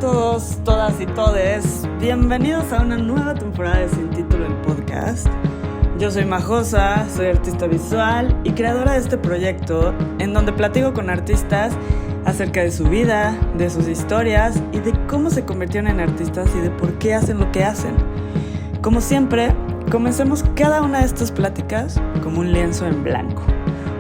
todos, todas y todes. Bienvenidos a una nueva temporada de Sin Título el podcast. Yo soy Majosa, soy artista visual y creadora de este proyecto en donde platico con artistas acerca de su vida, de sus historias y de cómo se convirtieron en artistas y de por qué hacen lo que hacen. Como siempre, comencemos cada una de estas pláticas como un lienzo en blanco,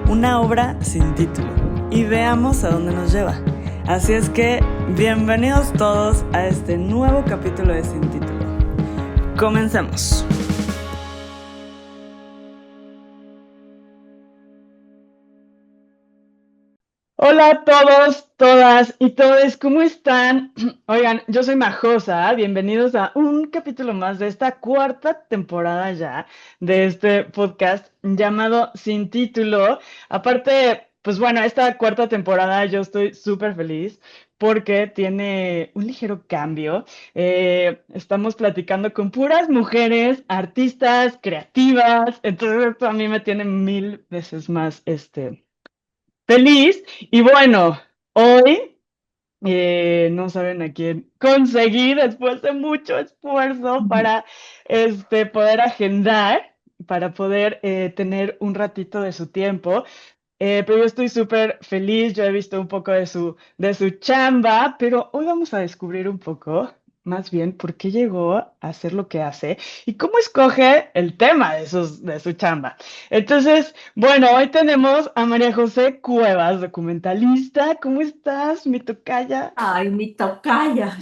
una obra sin título, y veamos a dónde nos lleva. Así es que, bienvenidos todos a este nuevo capítulo de Sin Título. Comencemos. Hola a todos, todas y todes, ¿cómo están? Oigan, yo soy Majosa, bienvenidos a un capítulo más de esta cuarta temporada ya de este podcast llamado Sin Título. Aparte, pues bueno, esta cuarta temporada yo estoy súper feliz porque tiene un ligero cambio. Estamos platicando con puras mujeres, artistas, creativas, entonces esto a mí me tiene mil veces más, feliz. Y bueno, hoy no saben a quién conseguí después de mucho esfuerzo para poder agendar, para poder tener un ratito de su tiempo. Pero yo estoy súper feliz, yo he visto un poco de su chamba, pero hoy vamos a descubrir un poco, más bien, por qué llegó a hacer lo que hace y cómo escoge el tema de su chamba. Entonces, bueno, hoy tenemos a María José Cuevas, documentalista. ¿Cómo estás, mi tocaya? Ay, mi tocaya.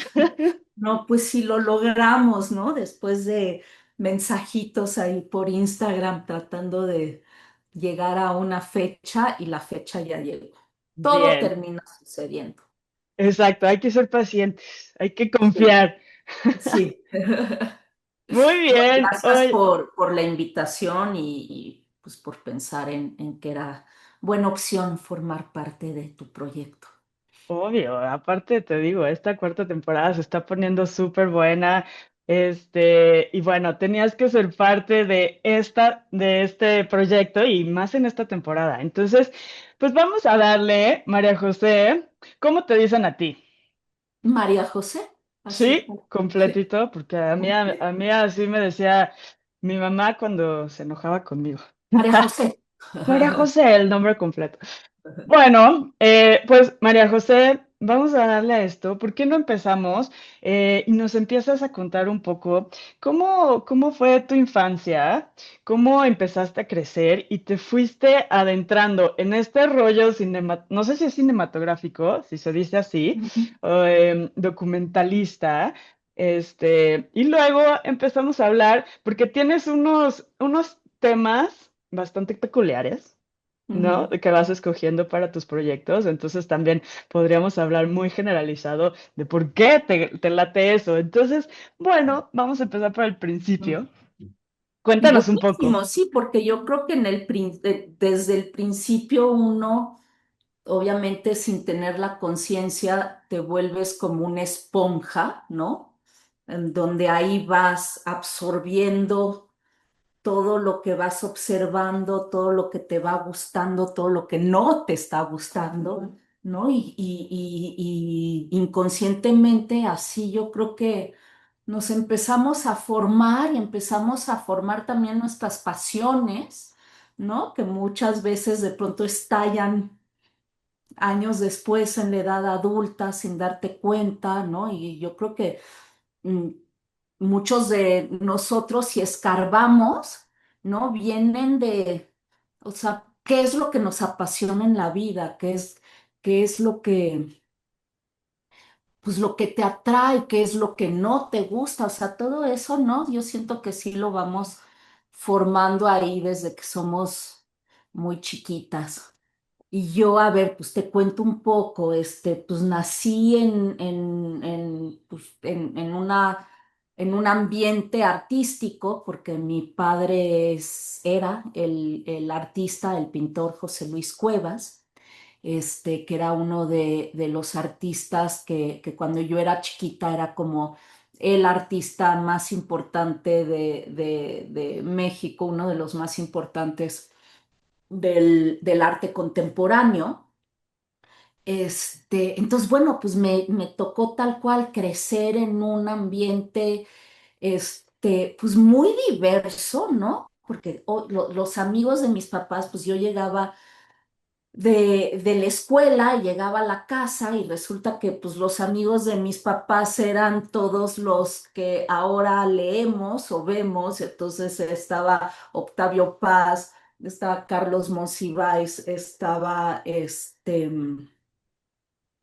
No, pues sí lo logramos, ¿no? Después de mensajitos ahí por Instagram tratando de llegar a una fecha y la fecha ya llegó. Todo Bien, termina sucediendo. exacto, hay que ser pacientes, hay que Sí, confiar. sí. Muy No, bien, gracias hoy. por la invitación pues por pensar en que era buena opción formar parte de tu proyecto. Obvio, aparte te digo, esta cuarta temporada se está poniendo súper buena. Y bueno, tenías que ser parte de este proyecto y más en esta temporada. Entonces, pues vamos a darle, María José, ¿cómo te dicen a ti? María José, así. Sí, Sí. completito, porque a mí así me decía mi mamá cuando se enojaba conmigo. María José. María José, el nombre completo. Bueno, pues María José, vamos a darle a esto. ¿Por qué no empezamos y nos empiezas a contar un poco cómo fue tu infancia, cómo empezaste a crecer y te fuiste adentrando en este rollo no sé si es cinematográfico, si se dice así, o, documentalista, y luego empezamos a hablar porque tienes unos temas bastante peculiares, ¿no? Ujú. Que vas escogiendo para tus proyectos. Entonces también podríamos hablar muy generalizado de por qué te late eso. Entonces, bueno, vamos a empezar por el principio. Cuéntanos un poco. Buenísimo, sí, porque yo creo que desde el principio uno, obviamente sin tener la conciencia, te vuelves como una esponja, ¿no? En donde ahí vas absorbiendo todo lo que vas observando, todo lo que te va gustando, todo lo que no te está gustando, ¿no? Y inconscientemente así yo creo que nos empezamos a formar y empezamos a formar también nuestras pasiones, ¿no? Que muchas veces de pronto estallan años después en la edad adulta sin darte cuenta, ¿no? Y yo creo que mm, muchos de nosotros, si escarbamos, ¿no? Vienen de, o sea, ¿qué es lo que nos apasiona en la vida? Qué es lo que, pues lo que te atrae? ¿Qué es lo que no te gusta? O sea, todo eso, ¿no? Yo siento que sí lo vamos formando ahí desde que somos muy chiquitas. Y yo, a ver, pues te cuento un poco, pues nací en un ambiente artístico, porque mi padre era el artista, el pintor José Luis Cuevas, que era uno de los artistas que cuando yo era chiquita era como el artista más importante de México, uno de los más importantes del arte contemporáneo. entonces, bueno, pues me tocó tal cual crecer en un ambiente, pues muy diverso, ¿no? Porque los amigos de mis papás, pues yo llegaba de la escuela, llegaba a la casa y resulta que pues los amigos de mis papás eran todos los que ahora leemos o vemos. Entonces estaba Octavio Paz, estaba Carlos Monsiváis, estaba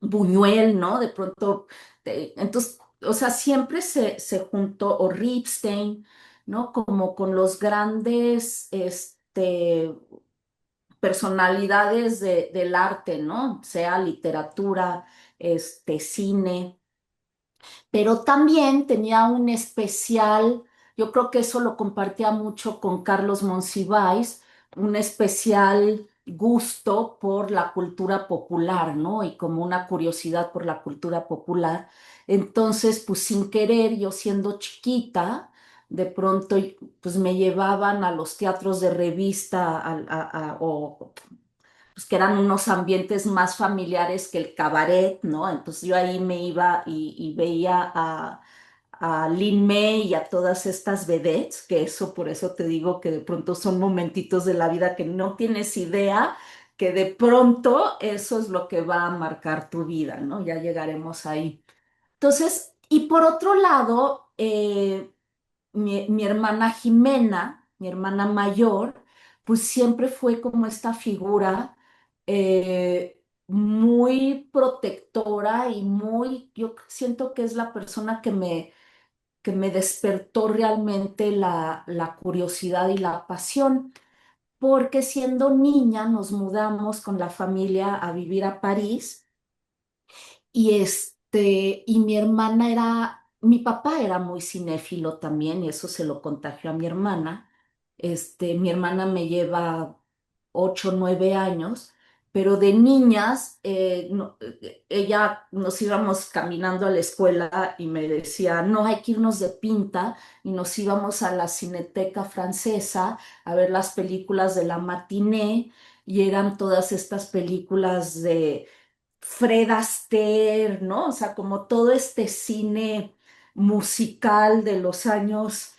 Buñuel, ¿no? De pronto, entonces, o sea, siempre se juntó, o Ripstein, ¿no? Como con los grandes, personalidades del arte, ¿no? Sea literatura, cine, pero también tenía un especial, yo creo que eso lo compartía mucho con Carlos Monsiváis, un especial gusto por la cultura popular, ¿no? Y como una curiosidad por la cultura popular. Entonces, pues sin querer, yo siendo chiquita, de pronto, pues me llevaban a los teatros de revista o pues que eran unos ambientes más familiares que el cabaret, ¿no? Entonces yo ahí me iba y veía a Lin May y a todas estas vedettes, que eso por eso te digo que de pronto son momentitos de la vida que no tienes idea, que de pronto eso es lo que va a marcar tu vida, ¿no? Ya llegaremos ahí. Entonces, y por otro lado, mi hermana Jimena, mi hermana mayor, pues siempre fue como esta figura muy protectora y muy, yo siento que es la persona que me despertó realmente la curiosidad y la pasión, porque siendo niña nos mudamos con la familia a vivir a París y mi hermana mi papá era muy cinéfilo también, y eso se lo contagió a mi hermana. Mi hermana me lleva 8, 9 años, pero de niñas, ella nos íbamos caminando a la escuela y me decía, no, hay que irnos de pinta, y nos íbamos a la Cineteca Francesa a ver las películas de la matiné, y eran todas estas películas de Fred Astaire, ¿no? O sea, como todo este cine musical de los años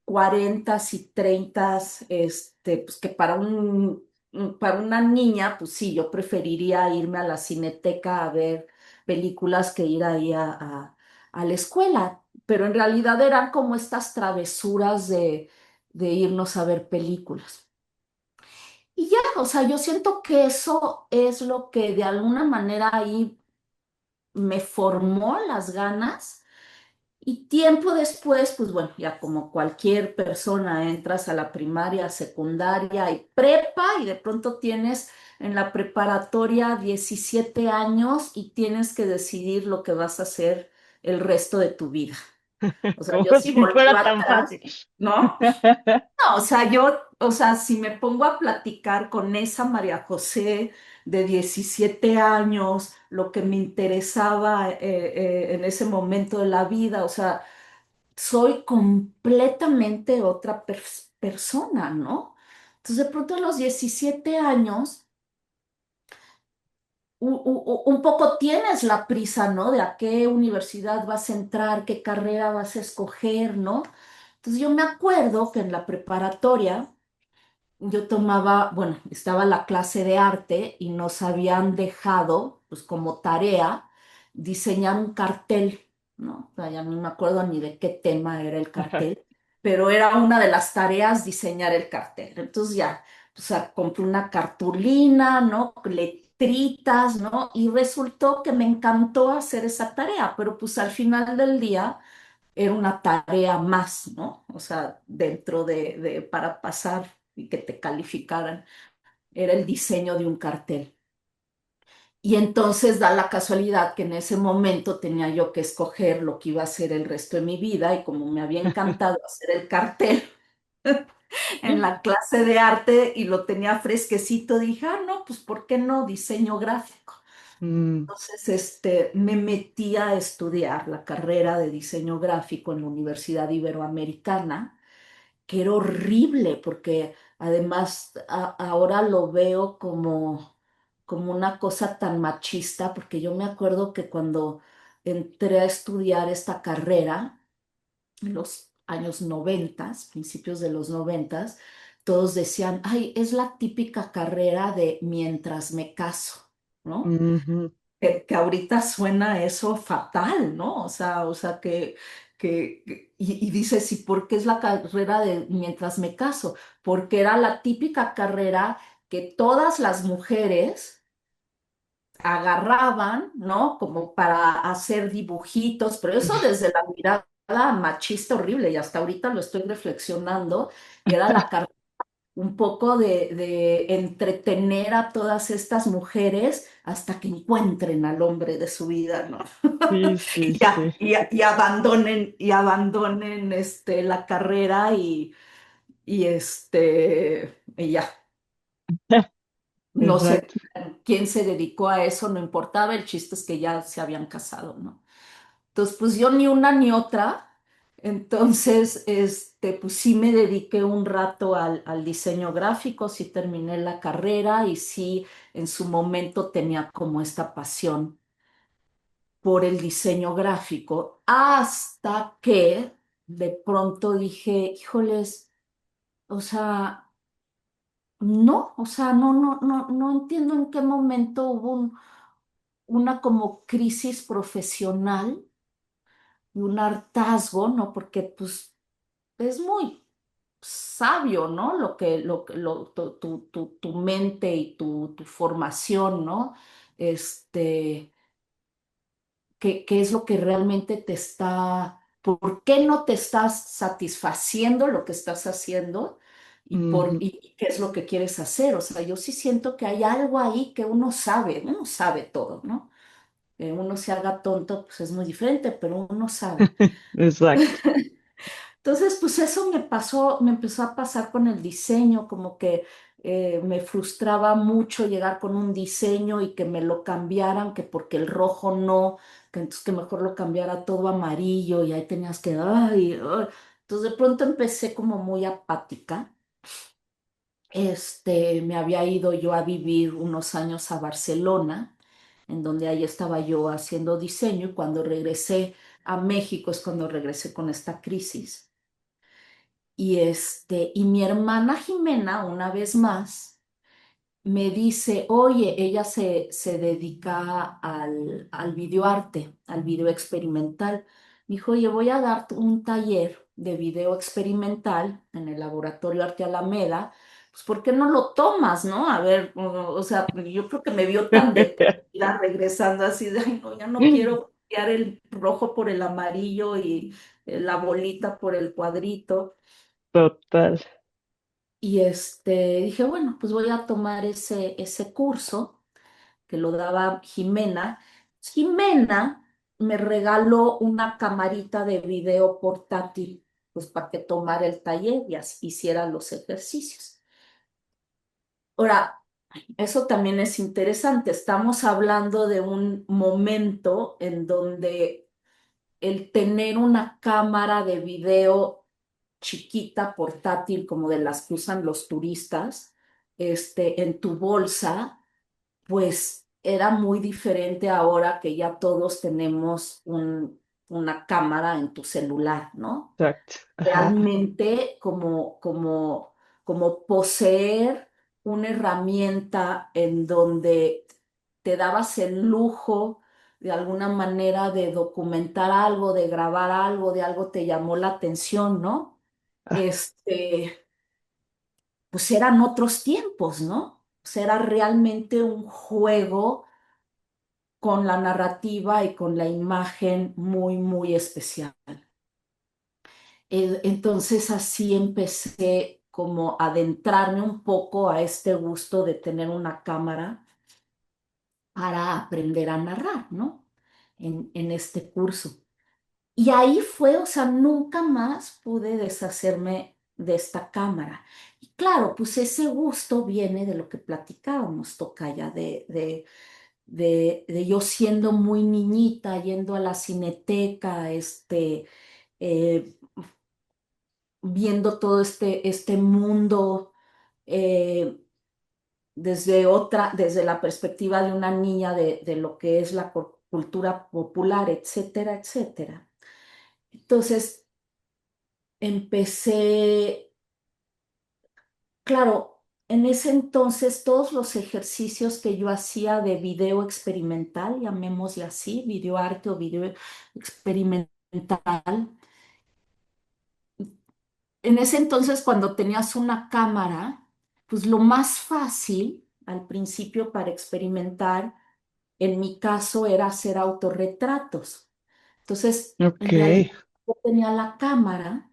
40 y 30, pues que para una niña, pues sí, yo preferiría irme a la cineteca a ver películas que ir ahí a la escuela, pero en realidad eran como estas travesuras de irnos a ver películas. Y ya, o sea, yo siento que eso es lo que de alguna manera ahí me formó las ganas, y tiempo después, pues bueno, ya como cualquier persona entras a la primaria, secundaria y prepa, y de pronto tienes en la preparatoria 17 años y tienes que decidir lo que vas a hacer el resto de tu vida. O sea, yo Como sí si volteo fuera tan atrás, fácil. ¿no? No, o sea, o sea, si me pongo a platicar con esa María José de 17 años, lo que me interesaba en ese momento de la vida, o sea, soy completamente otra persona, ¿no? Entonces, de pronto a los 17 años, un poco tienes la prisa, ¿no? De a qué universidad vas a entrar, qué carrera vas a escoger, ¿no? Entonces, yo me acuerdo que en la preparatoria, yo tomaba, bueno, estaba la clase de arte y nos habían dejado, pues como tarea, diseñar un cartel, ¿no? O sea, ya no me acuerdo ni de qué tema era el cartel, pero era una de las tareas diseñar el cartel. Entonces ya, o sea, compré una cartulina, ¿no? Letritas, ¿no? Y resultó que me encantó hacer esa tarea, pero pues al final del día era una tarea más, ¿no? O sea, dentro para pasar y que te calificaran, era el diseño de un cartel. Y entonces da la casualidad que en ese momento tenía yo que escoger lo que iba a hacer el resto de mi vida, y como me había encantado hacer el cartel en la clase de arte y lo tenía fresquecito, dije, ah, no, pues ¿por qué no diseño gráfico? Mm. Entonces, me metí a estudiar la carrera de diseño gráfico en la Universidad Iberoamericana, que era horrible porque además ahora lo veo como, como una cosa tan machista, porque yo me acuerdo que cuando entré a estudiar esta carrera, en los años 90, principios de los 90, todos decían, ay, es la típica carrera de mientras me caso, ¿no? Ujú. Que ahorita suena eso fatal, ¿no? O sea y dices, ¿y por qué es la carrera de mientras me caso? Porque era la típica carrera que todas las mujeres agarraban, ¿no? Como para hacer dibujitos, pero eso desde la mirada machista horrible, y hasta ahorita lo estoy reflexionando, y era la carrera un poco de entretener a todas estas mujeres hasta que encuentren al hombre de su vida, ¿no? Sí, sí, Y, sí. abandonen la carrera y ya. No sé Exacto. quién se dedicó a eso, no importaba, el chiste es que ya se habían casado, ¿no? Entonces, pues yo ni una ni otra. Entonces, pues sí me dediqué un rato al diseño gráfico, sí terminé la carrera y sí en su momento tenía como esta pasión por el diseño gráfico, hasta que de pronto dije, híjoles, o sea, no, o sea, no entiendo en qué momento hubo una como crisis profesional y un hartazgo, ¿no? Porque pues es muy sabio, ¿no? Tu mente y tu formación, ¿no? Este, qué es lo que realmente por qué no te estás satisfaciendo lo que estás haciendo Ujú. y qué es lo que quieres hacer. O sea, yo sí siento que hay algo ahí que uno sabe todo, ¿no? Que uno se haga tonto, pues es muy diferente, pero uno sabe. Exacto. Entonces, pues eso me empezó a pasar con el diseño, como que me frustraba mucho llegar con un diseño y que me lo cambiaran, que porque el rojo no, que entonces que mejor lo cambiara todo amarillo y ahí tenías que, ay, ay. Entonces de pronto empecé como muy apática. Me había ido yo a vivir unos años a Barcelona, en donde ahí estaba yo haciendo diseño y cuando regresé a México es cuando regresé con esta crisis. Y mi hermana Jimena, una vez más, me dice, oye, ella se dedica al videoarte, al video experimental. Me dijo, oye, voy a dar un taller de video experimental en el Laboratorio Arte Alameda, pues ¿por qué no lo tomas, no? A ver, o sea, yo creo que me vio tan deprimida regresando así de, ay, no, ya no quiero cambiar el rojo por el amarillo y la bolita por el cuadrito. Total. Y dije, bueno, pues voy a tomar ese curso que lo daba Jimena. Jimena me regaló una camarita de video portátil, pues para que tomara el taller y hiciera los ejercicios. Ahora, eso también es interesante. Estamos hablando de un momento en donde el tener una cámara de video chiquita, portátil, como de las que usan los turistas, en tu bolsa, pues era muy diferente ahora que ya todos tenemos una cámara en tu celular, ¿no? Exacto. Ajá. Realmente como poseer una herramienta en donde te dabas el lujo de alguna manera de documentar algo, de grabar algo, de algo te llamó la atención, ¿no? Ah, Pues eran otros tiempos, ¿no? O sea, era realmente un juego con la narrativa y con la imagen muy, muy especial. Entonces así empecé como a adentrarme un poco a este gusto de tener una cámara para aprender a narrar, ¿no? En este curso. Y ahí fue, o sea, nunca más pude deshacerme de esta cámara. Y claro, pues ese gusto viene de lo que platicábamos, Tocaya, de yo siendo muy niñita, yendo a la cineteca, eh, viendo todo este mundo, eh, desde la perspectiva de una niña de lo que es la cultura popular, etcétera, etcétera. Entonces, empecé, claro, en ese entonces todos los ejercicios que yo hacía de video experimental, llamémosle así, video arte o video experimental, en ese entonces cuando tenías una cámara, pues lo más fácil al principio para experimentar, en mi caso, era hacer autorretratos. Entonces, Ok. en realidad yo tenía la cámara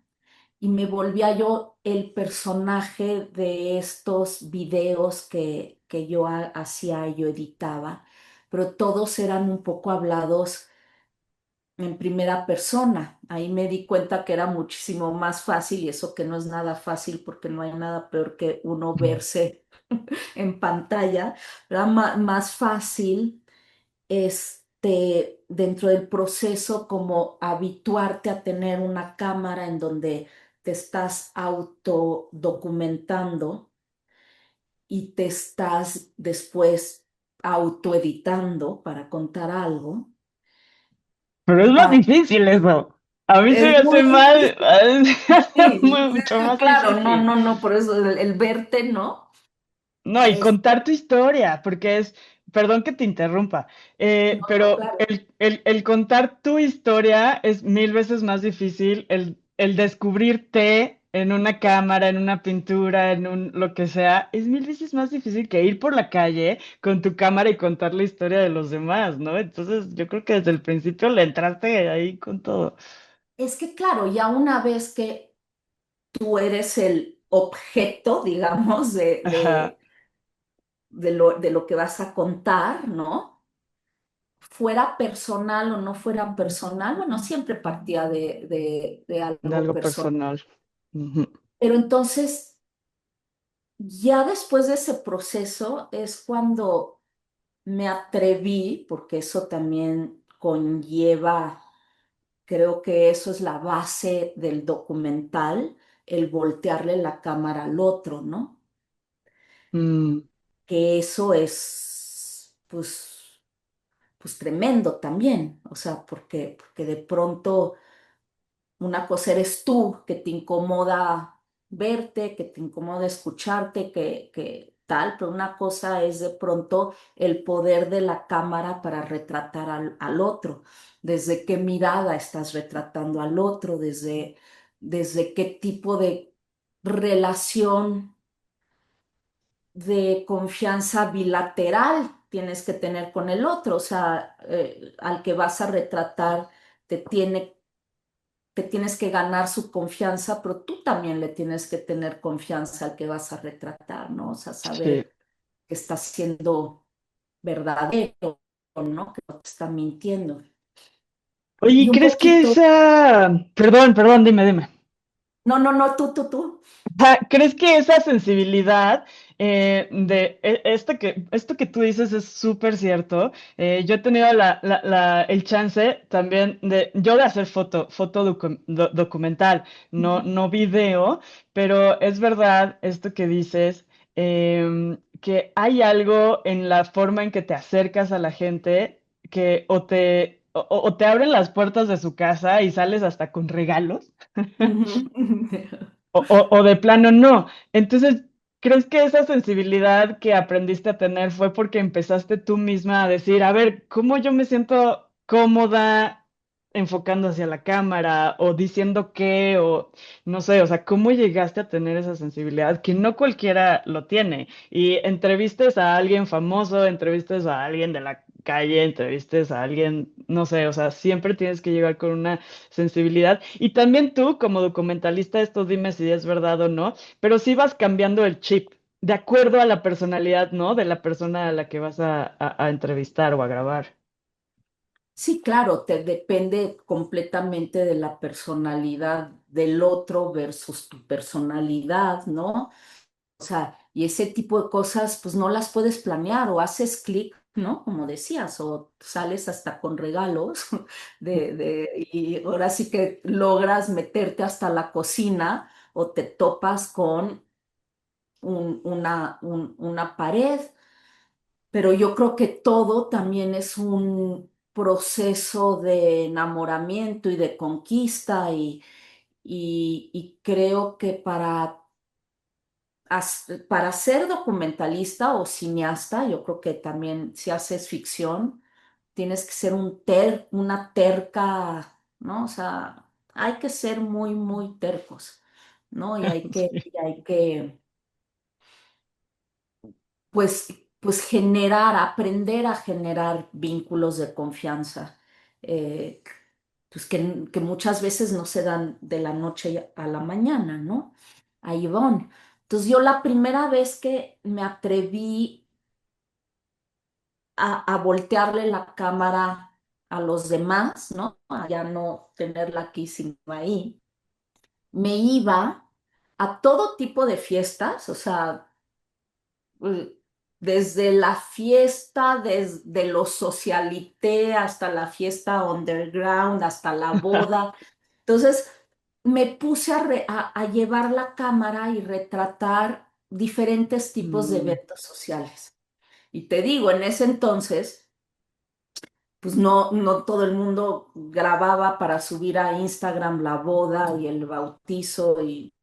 y me volvía yo el personaje de estos videos que yo hacía y yo editaba, pero todos eran un poco hablados en primera persona. Ahí me di cuenta que era muchísimo más fácil, y eso que no es nada fácil porque no hay nada peor que uno verse en pantalla, era más fácil dentro del proceso como habituarte a tener una cámara en donde te estás autodocumentando y te estás después autoeditando para contar algo. Pero es más difícil eso. A mí se Es me muy hace mal, difícil. Sí, mucho sí, más claro, no, difícil. no, no, por eso el verte, ¿no? No, y Es, contar tu historia, porque perdón que te interrumpa, no, no, pero claro. el contar tu historia es mil veces más difícil, el descubrirte en una cámara, en una pintura, en un lo que sea, es mil veces más difícil que ir por la calle con tu cámara y contar la historia de los demás, ¿no? Entonces yo creo que desde el principio le entraste ahí con todo. Es que, claro, ya una vez que tú eres el objeto, digamos, Ajá, de lo que vas a contar, ¿no? Fuera personal o no fuera personal, bueno, siempre partía de de algo algo personal. personal. Ujú. Pero entonces, ya después de ese proceso es cuando me atreví, porque eso también conlleva, creo que eso es la base del documental, el voltearle la cámara al otro, ¿no? Mm, Que eso es, pues tremendo también, o sea, porque de pronto una cosa eres tú, que te incomoda verte, que te incomoda escucharte, que tal, pero una cosa es de pronto el poder de la cámara para retratar al otro, desde qué mirada estás retratando al otro, desde qué tipo de relación de confianza bilateral tienes que tener con el otro, o sea, al que vas a retratar te tienes que ganar su confianza, pero tú también le tienes que tener confianza al que vas a retratar, ¿no? O sea, sí. saber que está siendo verdadero, ¿no? Que no te está mintiendo. Y Oye, un ¿crees que poquito, esa... Perdón, dime. no, no, no, tú. ¿Crees que esa sensibilidad esto que tú dices es súper cierto? Yo he tenido el chance también yo de hacer documental, no video, pero es verdad esto que dices, que hay algo en la forma en que te acercas a la gente que o te abren las puertas de su casa y sales hasta con regalos. O de plano no. Entonces, ¿crees que esa sensibilidad que aprendiste a tener fue porque empezaste tú misma a decir, a ver, ¿cómo yo me siento cómoda enfocando hacia la cámara o diciendo qué o no sé, o sea, ¿cómo llegaste a tener esa sensibilidad que no cualquiera lo tiene? Y entrevistes a alguien famoso, entrevistes a alguien de la calle, entrevistes a alguien, no sé, o sea, siempre tienes que llegar con una sensibilidad. Y también tú, como documentalista, esto dime si es verdad o no, pero sí vas cambiando el chip de acuerdo a la personalidad, ¿no? De la persona a la que vas a entrevistar o a grabar. Sí, claro, te depende completamente de la personalidad del otro versus tu personalidad, ¿no? O sea, y ese tipo de cosas, pues no las puedes planear o haces clic, ¿no? Como decías, o sales hasta con regalos y ahora sí que logras meterte hasta la cocina o te topas con una pared, pero yo creo que todo también es un proceso de enamoramiento y de conquista y creo que para ser documentalista o cineasta, yo creo que también si haces ficción, tienes que ser una terca, ¿no? O sea, hay que ser muy, muy tercos, ¿no? Sí. Y hay que pues, pues generar, aprender a generar vínculos de confianza, eh, pues que muchas veces no se dan de la noche a la mañana, ¿no? Ahí van. Entonces yo la primera vez que me atreví a voltearle la cámara a los demás, ¿no? A ya no tenerla aquí, sino ahí, me iba a todo tipo de fiestas, o sea, eh, desde la fiesta, desde los socialité hasta la fiesta underground, hasta la boda. Entonces me puse a llevar la cámara y retratar diferentes tipos de Mm, eventos sociales. Y te digo, en ese entonces pues no, no todo el mundo grababa para subir a Instagram la boda y el bautizo y,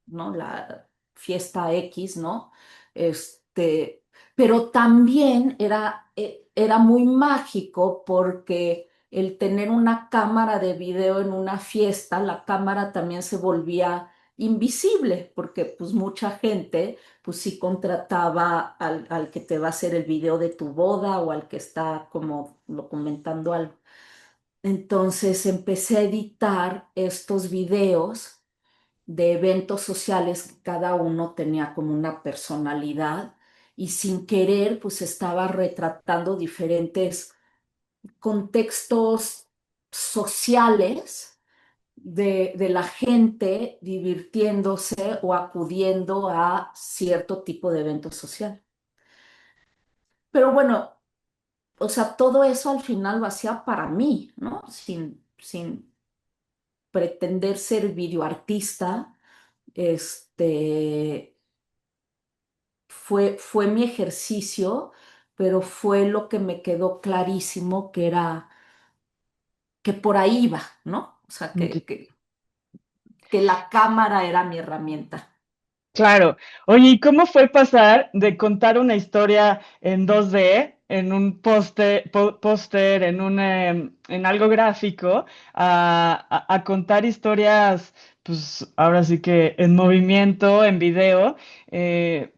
¿no? La fiesta X, ¿no? Este, pero también era muy mágico porque el tener una cámara de video en una fiesta, la cámara también se volvía invisible porque pues mucha gente pues sí contrataba al que te va a hacer el video de tu boda o al que está como documentando algo. Entonces empecé a editar estos videos de eventos sociales que cada uno tenía como una personalidad y sin querer pues estaba retratando diferentes contextos sociales de la gente divirtiéndose o acudiendo a cierto tipo de evento social. Pero bueno, o sea, todo eso al final lo hacía para mí, ¿no? Sin pretender ser videoartista, este, fue mi ejercicio, pero fue lo que me quedó clarísimo que era que por ahí iba, ¿no? O sea, ok. que la cámara era mi herramienta. Claro. Oye, ¿y cómo fue pasar de contar una historia en 2D, en un póster, en algo gráfico, a contar historias, pues ahora sí que en movimiento, en video?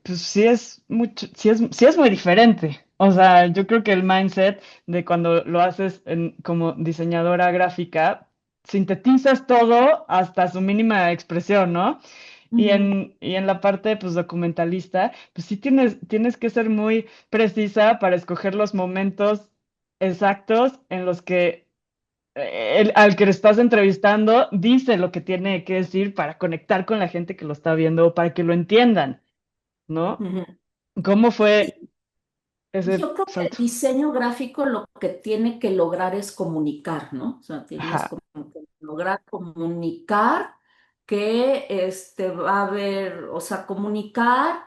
Pues sí es muy diferente. O sea, yo creo que el mindset de cuando lo haces como diseñadora gráfica, sintetizas todo hasta su mínima expresión, ¿no? Ujú, Y en la parte, pues, documentalista, pues sí tienes que ser muy precisa para escoger los momentos exactos en los que al que le estás entrevistando dice lo que tiene que decir para conectar con la gente que lo está viendo o para que lo entiendan, ¿no? ujú. ¿Cómo fue ese Yo creo que el salto? diseño gráfico lo que tiene que lograr es comunicar, ¿no? O sea, tienes Ajá, como que lograr comunicar que va a haber, o sea, comunicar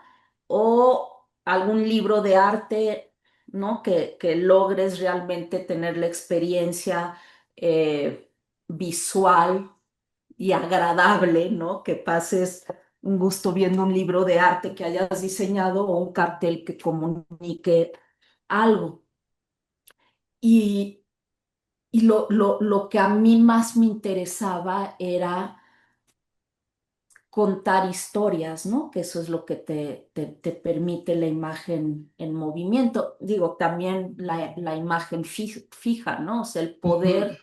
o algún libro de arte, ¿no? Que logres realmente tener la experiencia eh, visual y agradable, ¿no? Que pases un gusto viendo un libro de arte que hayas diseñado o un cartel que comunique algo. Y, y lo que a mí más me interesaba era contar historias, ¿no? Que eso es lo que te permite la imagen en movimiento. Digo, también la imagen fija, ¿no? O sea, el ujú, poder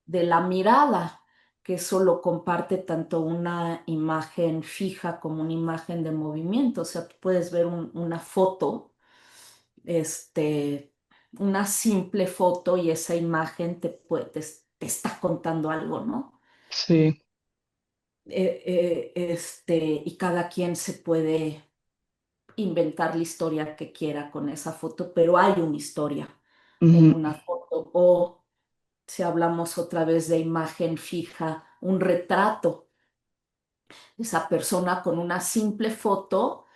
de la mirada, que eso lo comparte tanto una imagen fija como una imagen de movimiento. O sea, tú puedes ver una foto, este, una simple foto y esa imagen te está contando algo, ¿no? sí, Y cada quien se puede inventar la historia que quiera con esa foto, pero hay una historia en ujú, una foto. O si hablamos otra vez de imagen fija, un retrato, esa persona con una simple foto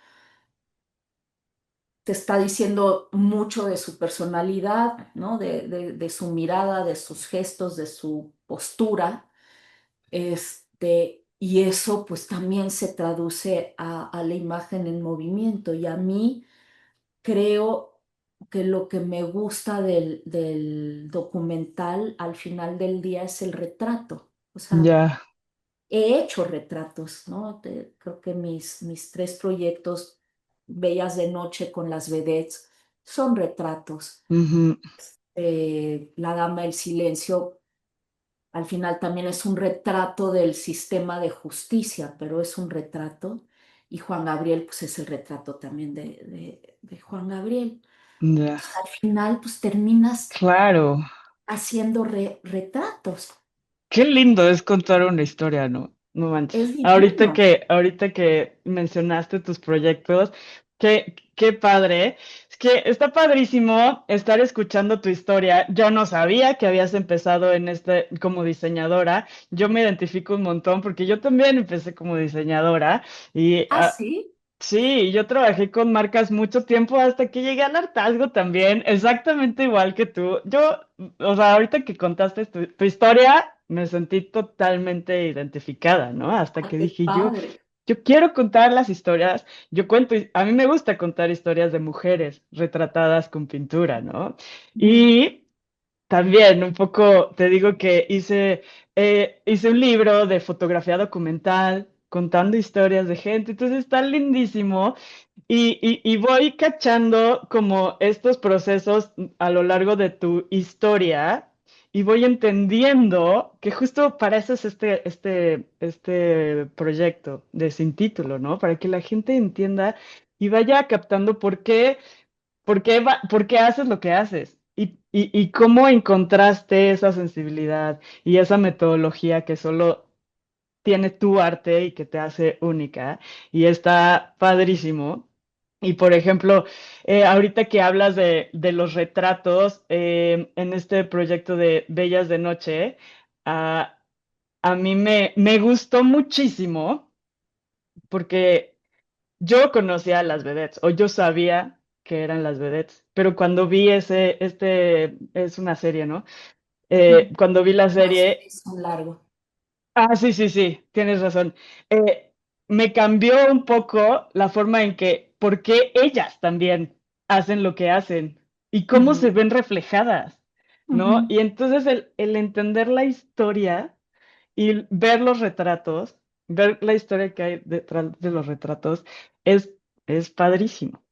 te está diciendo mucho de su personalidad, ¿no? De su mirada, de sus gestos, de su postura. Y eso pues también se traduce a la imagen en movimiento. Y a mí creo que lo que me gusta del documental al final del día es el retrato. O sea, Ya. he hecho retratos, ¿no? Creo que mis tres proyectos, Bellas de Noche con las vedettes, son retratos. Ujú. La Dama del Silencio, al final también es un retrato del sistema de justicia, pero es un retrato. Y Juan Gabriel, pues es el retrato también de Juan Gabriel. Ya. Entonces, al final, pues terminas Claro. haciendo retratos. Qué lindo es contar una historia, ¿no? No Es manches. divino. Ahorita que mencionaste tus proyectos, qué padre. Es que está padrísimo estar escuchando tu historia. Yo no sabía que habías empezado en como diseñadora. Yo me identifico un montón porque yo también empecé como diseñadora y Ah, sí. sí, yo trabajé con marcas mucho tiempo hasta que llegué al hartazgo también, exactamente igual que tú. O sea, ahorita que contaste tu historia, me sentí totalmente identificada, ¿no? Hasta Ah, que qué dije padre. yo quiero contar las historias, a mí me gusta contar historias de mujeres retratadas con pintura, ¿no? Ujú, Y también un poco te digo que hice un libro de fotografía documental contando historias de gente, entonces está lindísimo y voy cachando como estos procesos a lo largo de tu historia y voy entendiendo que justo para eso es este proyecto de Sin Título, ¿no? Para que la gente entienda y vaya captando por qué haces lo que haces? Y cómo encontraste esa sensibilidad y esa metodología que solo tiene tu arte y que te hace única. Y está padrísimo. Y por ejemplo, ahorita que hablas de los retratos en este proyecto de Bellas de Noche, a, a mí me gustó muchísimo porque yo conocía a las vedettes, o yo sabía que eran las vedettes, pero cuando vi es una serie, ¿no? ujú. Cuando vi la Las serie, series son largo. sí, sí, sí, tienes razón. Me cambió un poco la forma en por qué ellas también hacen lo que hacen y cómo se Ujú, ven reflejadas, ¿no? ujú. Y entonces el entender la historia y ver los retratos, ver la historia que hay detrás de los retratos, es, es padrísimo.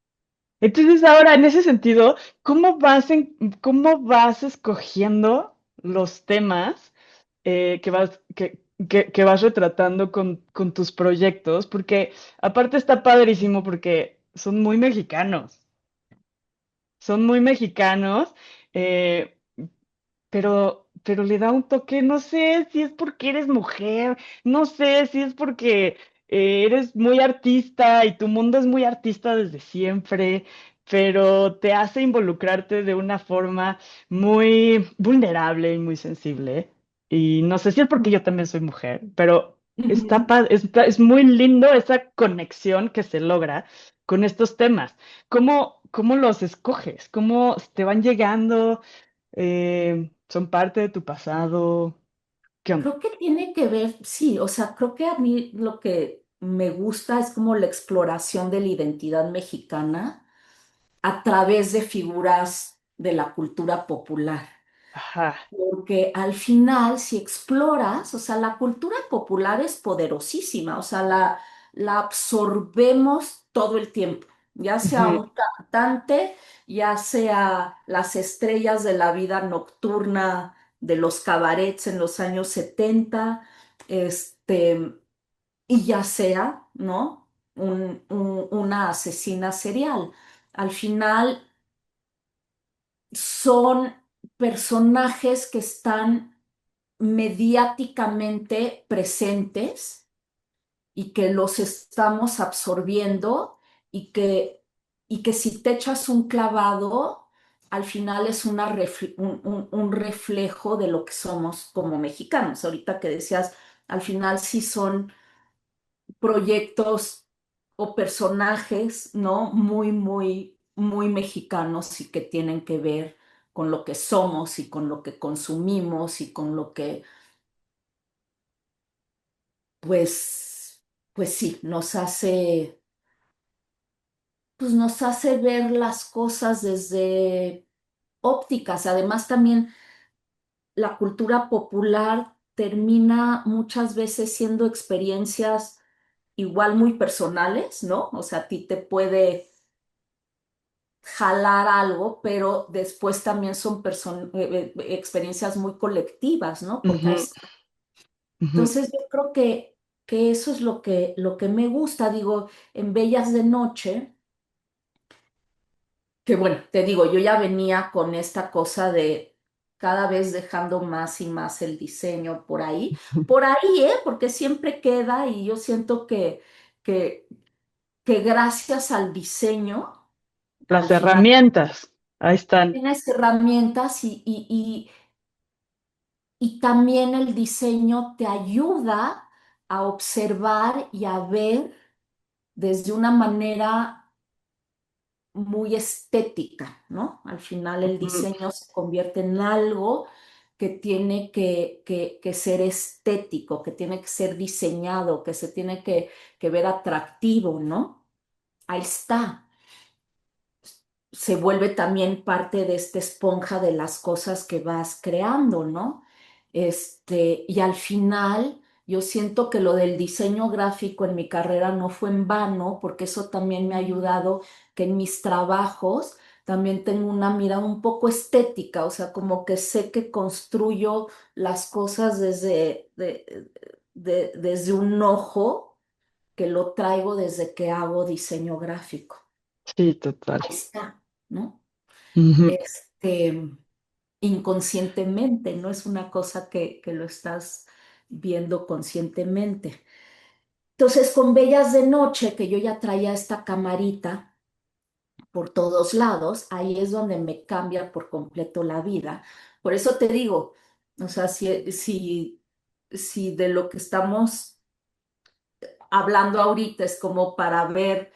Entonces, ahora, en ese sentido, cómo vas escogiendo los temas que vas retratando con tus proyectos? Porque aparte está padrísimo porque son muy mexicanos, eh, pero le da un toque, no sé si es porque eres mujer, no sé si es porque eres muy artista y tu mundo es muy artista desde siempre, pero te hace involucrarte de una forma muy vulnerable y muy sensible. Y no sé si es porque yo también soy mujer, pero Ujú. es muy lindo esa conexión que se logra con estos temas. ¿Cómo los escoges? ¿Cómo te van llegando? ¿Son parte de tu pasado? ¿Qué onda? Creo que tiene que ver, sí, o sea, creo que a mí lo que me gusta es como la exploración de la identidad mexicana a través de figuras de la cultura popular. Ajá. Porque al final, si exploras, o sea, la cultura popular es poderosísima, o sea, la absorbemos todo el tiempo, ya sea Ujú. un cantante, ya sea las estrellas de la vida nocturna de los cabarets en los años 70, este, y ya sea, ¿no? Una asesina serial. Al final son personajes que están mediáticamente presentes y que los estamos absorbiendo y que si te echas un clavado, al final es un reflejo de lo que somos como mexicanos. Ahorita que decías, al final sí son proyectos o personajes, ¿no? Muy, muy muy mexicanos y que tienen que ver con lo que somos y con lo que consumimos y con lo que, pues, pues sí, nos hace ver las cosas desde ópticas. Además, también la cultura popular termina muchas veces siendo experiencias igual muy personales, ¿no? O sea, a ti te puede jalar algo, pero después también son experiencias muy colectivas, ¿no? Porque Ujú, ujú, entonces yo creo que eso es lo que me gusta, digo, en Bellas de Noche, que bueno, te digo, yo ya venía con esta cosa de cada vez dejando más y más el diseño por ahí, ¿eh? Porque siempre queda y yo siento que, que gracias al diseño, las al final herramientas, ahí están. tienes herramientas y también el diseño te ayuda a observar y a ver desde una manera muy estética, ¿no? Al final el Ujú. diseño se convierte en algo que tiene que ser estético, que tiene que ser diseñado, que se tiene que ver atractivo, ¿no? Ahí está. Se vuelve también parte de esta esponja de las cosas que vas creando, ¿no? Y al final yo siento que lo del diseño gráfico en mi carrera no fue en vano, porque eso también me ha ayudado que en mis trabajos también tengo una mirada un poco estética, o sea, como que sé que construyo las cosas desde un ojo que lo traigo desde que hago diseño gráfico. Sí, total. Ahí está, ¿no? Ujú. este, Inconscientemente, no es una cosa que lo estás viendo conscientemente. Entonces, con Bellas de Noche, que yo ya traía esta camarita por todos lados, ahí es donde me cambia por completo la vida. Por eso te digo, o sea, si de lo que estamos hablando ahorita es como para ver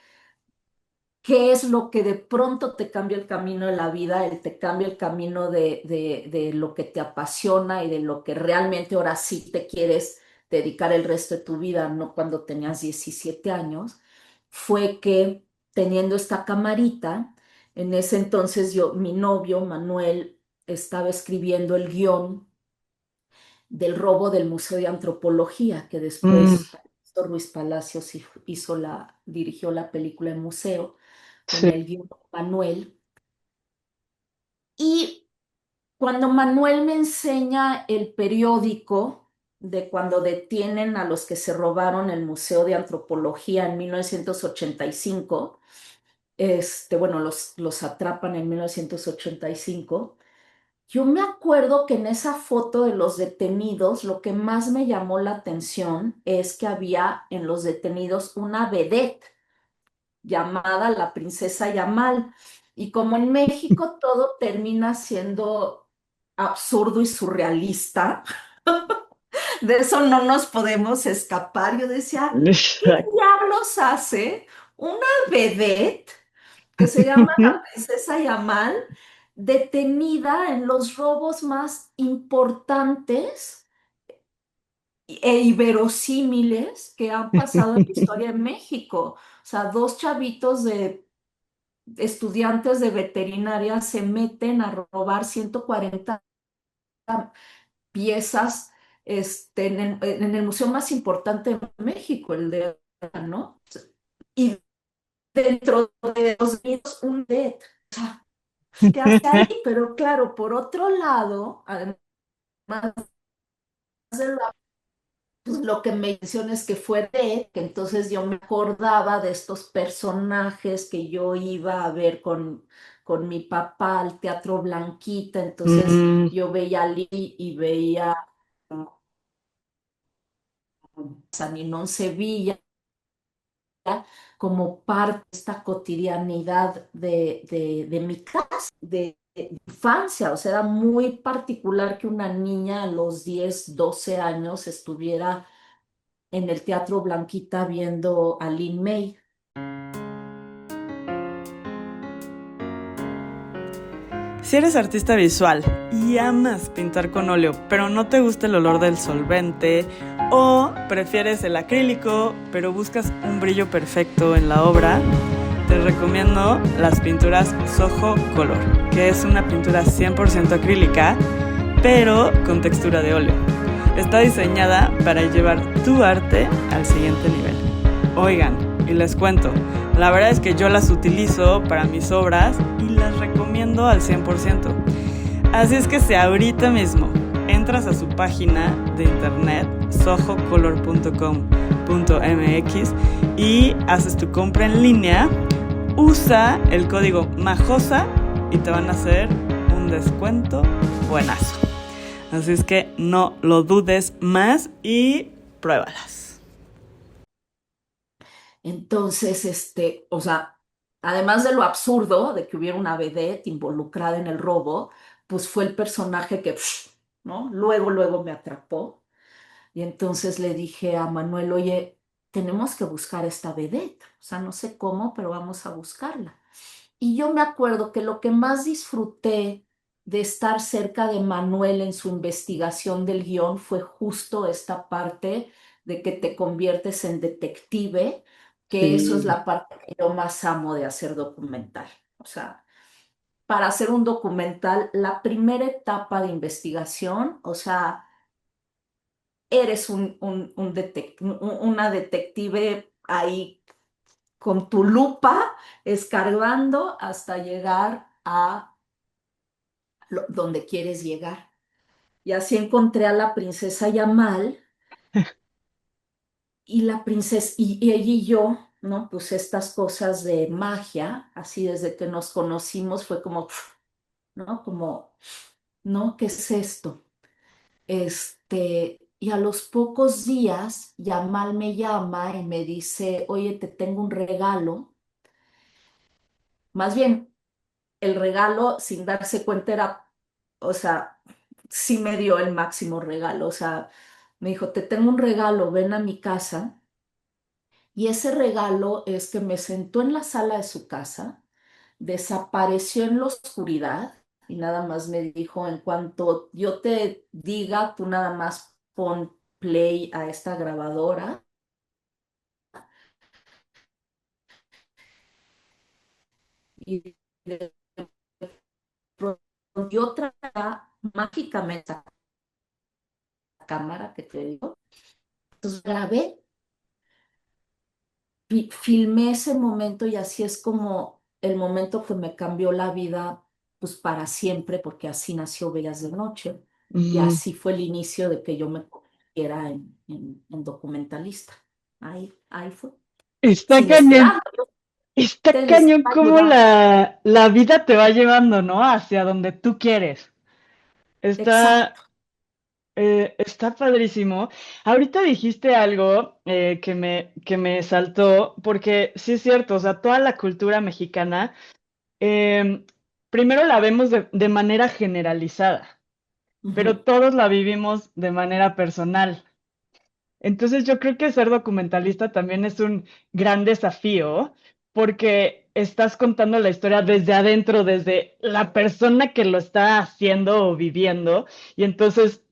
qué es lo que de pronto te cambia el camino de la vida, te cambia el camino de lo que te apasiona y de lo que realmente ahora sí te quieres dedicar el resto de tu vida, no cuando tenías 17 años, fue que teniendo esta camarita, en ese entonces mi novio Manuel estaba escribiendo el guión del robo del Museo de Antropología, que Mm, después Ruiz Palacios dirigió la película El Museo con sí. el guion Manuel. Y cuando Manuel me enseña el periódico de cuando detienen a los que se robaron el Museo de Antropología en 1985, bueno, los atrapan en 1985. Yo me acuerdo que en esa foto de los detenidos, lo que más me llamó la atención es que había en los detenidos una vedette llamada la princesa Yamal. Y como en México todo termina siendo absurdo y surrealista, de eso no nos podemos escapar. Yo decía, ¿qué Exacto. diablos hace una vedette que se llama la princesa Yamal detenida en los robos más importantes e inverosímiles que han pasado en la historia de México? O sea, dos chavitos de estudiantes de veterinaria se meten a robar 140 piezas en el museo más importante de México, el de, ¿no? Y dentro de los niños un dead. ¿Qué hace ahí? Pero claro, por otro lado, además de lo que me menciona es que fue de que entonces yo me acordaba de estos personajes que yo iba a ver con mi papá al Teatro Blanquita, entonces Mm, yo veía a Lee y veía a San Ninón Sevilla como parte de esta cotidianidad de mi casa, de infancia, o sea, era muy particular que una niña a los 10 12 años estuviera en el Teatro Blanquita viendo a Lin May. Si eres artista visual y amas pintar con óleo, pero no te gusta el olor del solvente, o prefieres el acrílico, pero buscas un brillo perfecto en la obra, te recomiendo las pinturas Soho Color, que es una pintura 100% acrílica, pero con textura de óleo. Está diseñada para llevar tu arte al siguiente nivel. Oigan, y les cuento, la verdad es que yo las utilizo para mis obras y las recomiendo al 100%. Así es que si ahorita mismo entras a su página de internet sohocolor.com.mx y haces tu compra en línea, usa el código MAJOSA y te van a hacer un descuento buenazo. Así es que no lo dudes más y pruébalas. Entonces, o sea, además de lo absurdo de que hubiera una vedette involucrada en el robo, pues fue el personaje que, ¿no? Luego me atrapó. Y entonces le dije a Manuel, oye, tenemos que buscar esta vedette. O sea, no sé cómo, pero vamos a buscarla. Y yo me acuerdo que lo que más disfruté de estar cerca de Manuel en su investigación del guión fue justo esta parte de que te conviertes en detective, que eso es Sí. la parte que yo más amo de hacer documental. O sea, para hacer un documental, la primera etapa de investigación, o sea, eres una detective ahí con tu lupa, escarbando hasta llegar a donde quieres llegar. Y así encontré a la princesa Yamal y la princesa, y ella y yo, ¿no? Pues estas cosas de magia, así desde que nos conocimos fue como, ¿no? Como, ¿no? ¿Qué es esto? Y a los pocos días, Yamal me llama y me dice, oye, te tengo un regalo. Más bien, el regalo, sin darse cuenta, era, o sea, sí me dio el máximo regalo. O sea, me dijo, te tengo un regalo, ven a mi casa. Y ese regalo es que me sentó en la sala de su casa, desapareció en la oscuridad y nada más me dijo, en cuanto yo te diga, tú nada más pon play a esta grabadora. Y de pronto yo traía mágicamente la cámara que te digo. Entonces grabé, filmé ese momento y así es como el momento que me cambió la vida, pues para siempre, porque así nació Bellas de Noche y Mm, así fue el inicio de que yo me convirtiera en documentalista. Ahí fue, Está sin cañón, esperar, está te les cañón va a cómo llevar. la vida te va llevando, ¿no? Hacia donde tú quieres. Está, Exacto. está padrísimo. Ahorita dijiste algo que me saltó, porque sí es cierto, o sea, toda la cultura mexicana, eh, primero la vemos de manera generalizada, pero Ujú. todos la vivimos de manera personal. Entonces yo creo que ser documentalista también es un gran desafío porque estás contando la historia desde adentro, desde la persona que lo está haciendo o viviendo, y entonces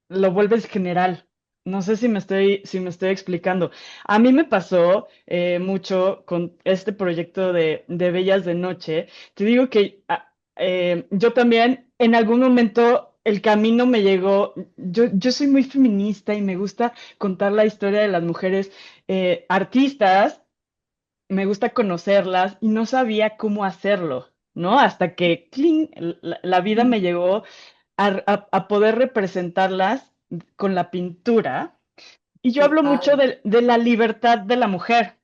lo vuelves general. No sé si me estoy explicando. A mí me pasó mucho con este proyecto de Bellas de Noche. Te digo que yo también en algún momento el camino me llegó. Yo soy muy feminista y me gusta contar la historia de las mujeres artistas, me gusta conocerlas y no sabía cómo hacerlo, ¿no? Hasta que ¡cling! La vida me llegó a poder representarlas con la pintura. Y yo Qué hablo mucho padre. de la libertad de la mujer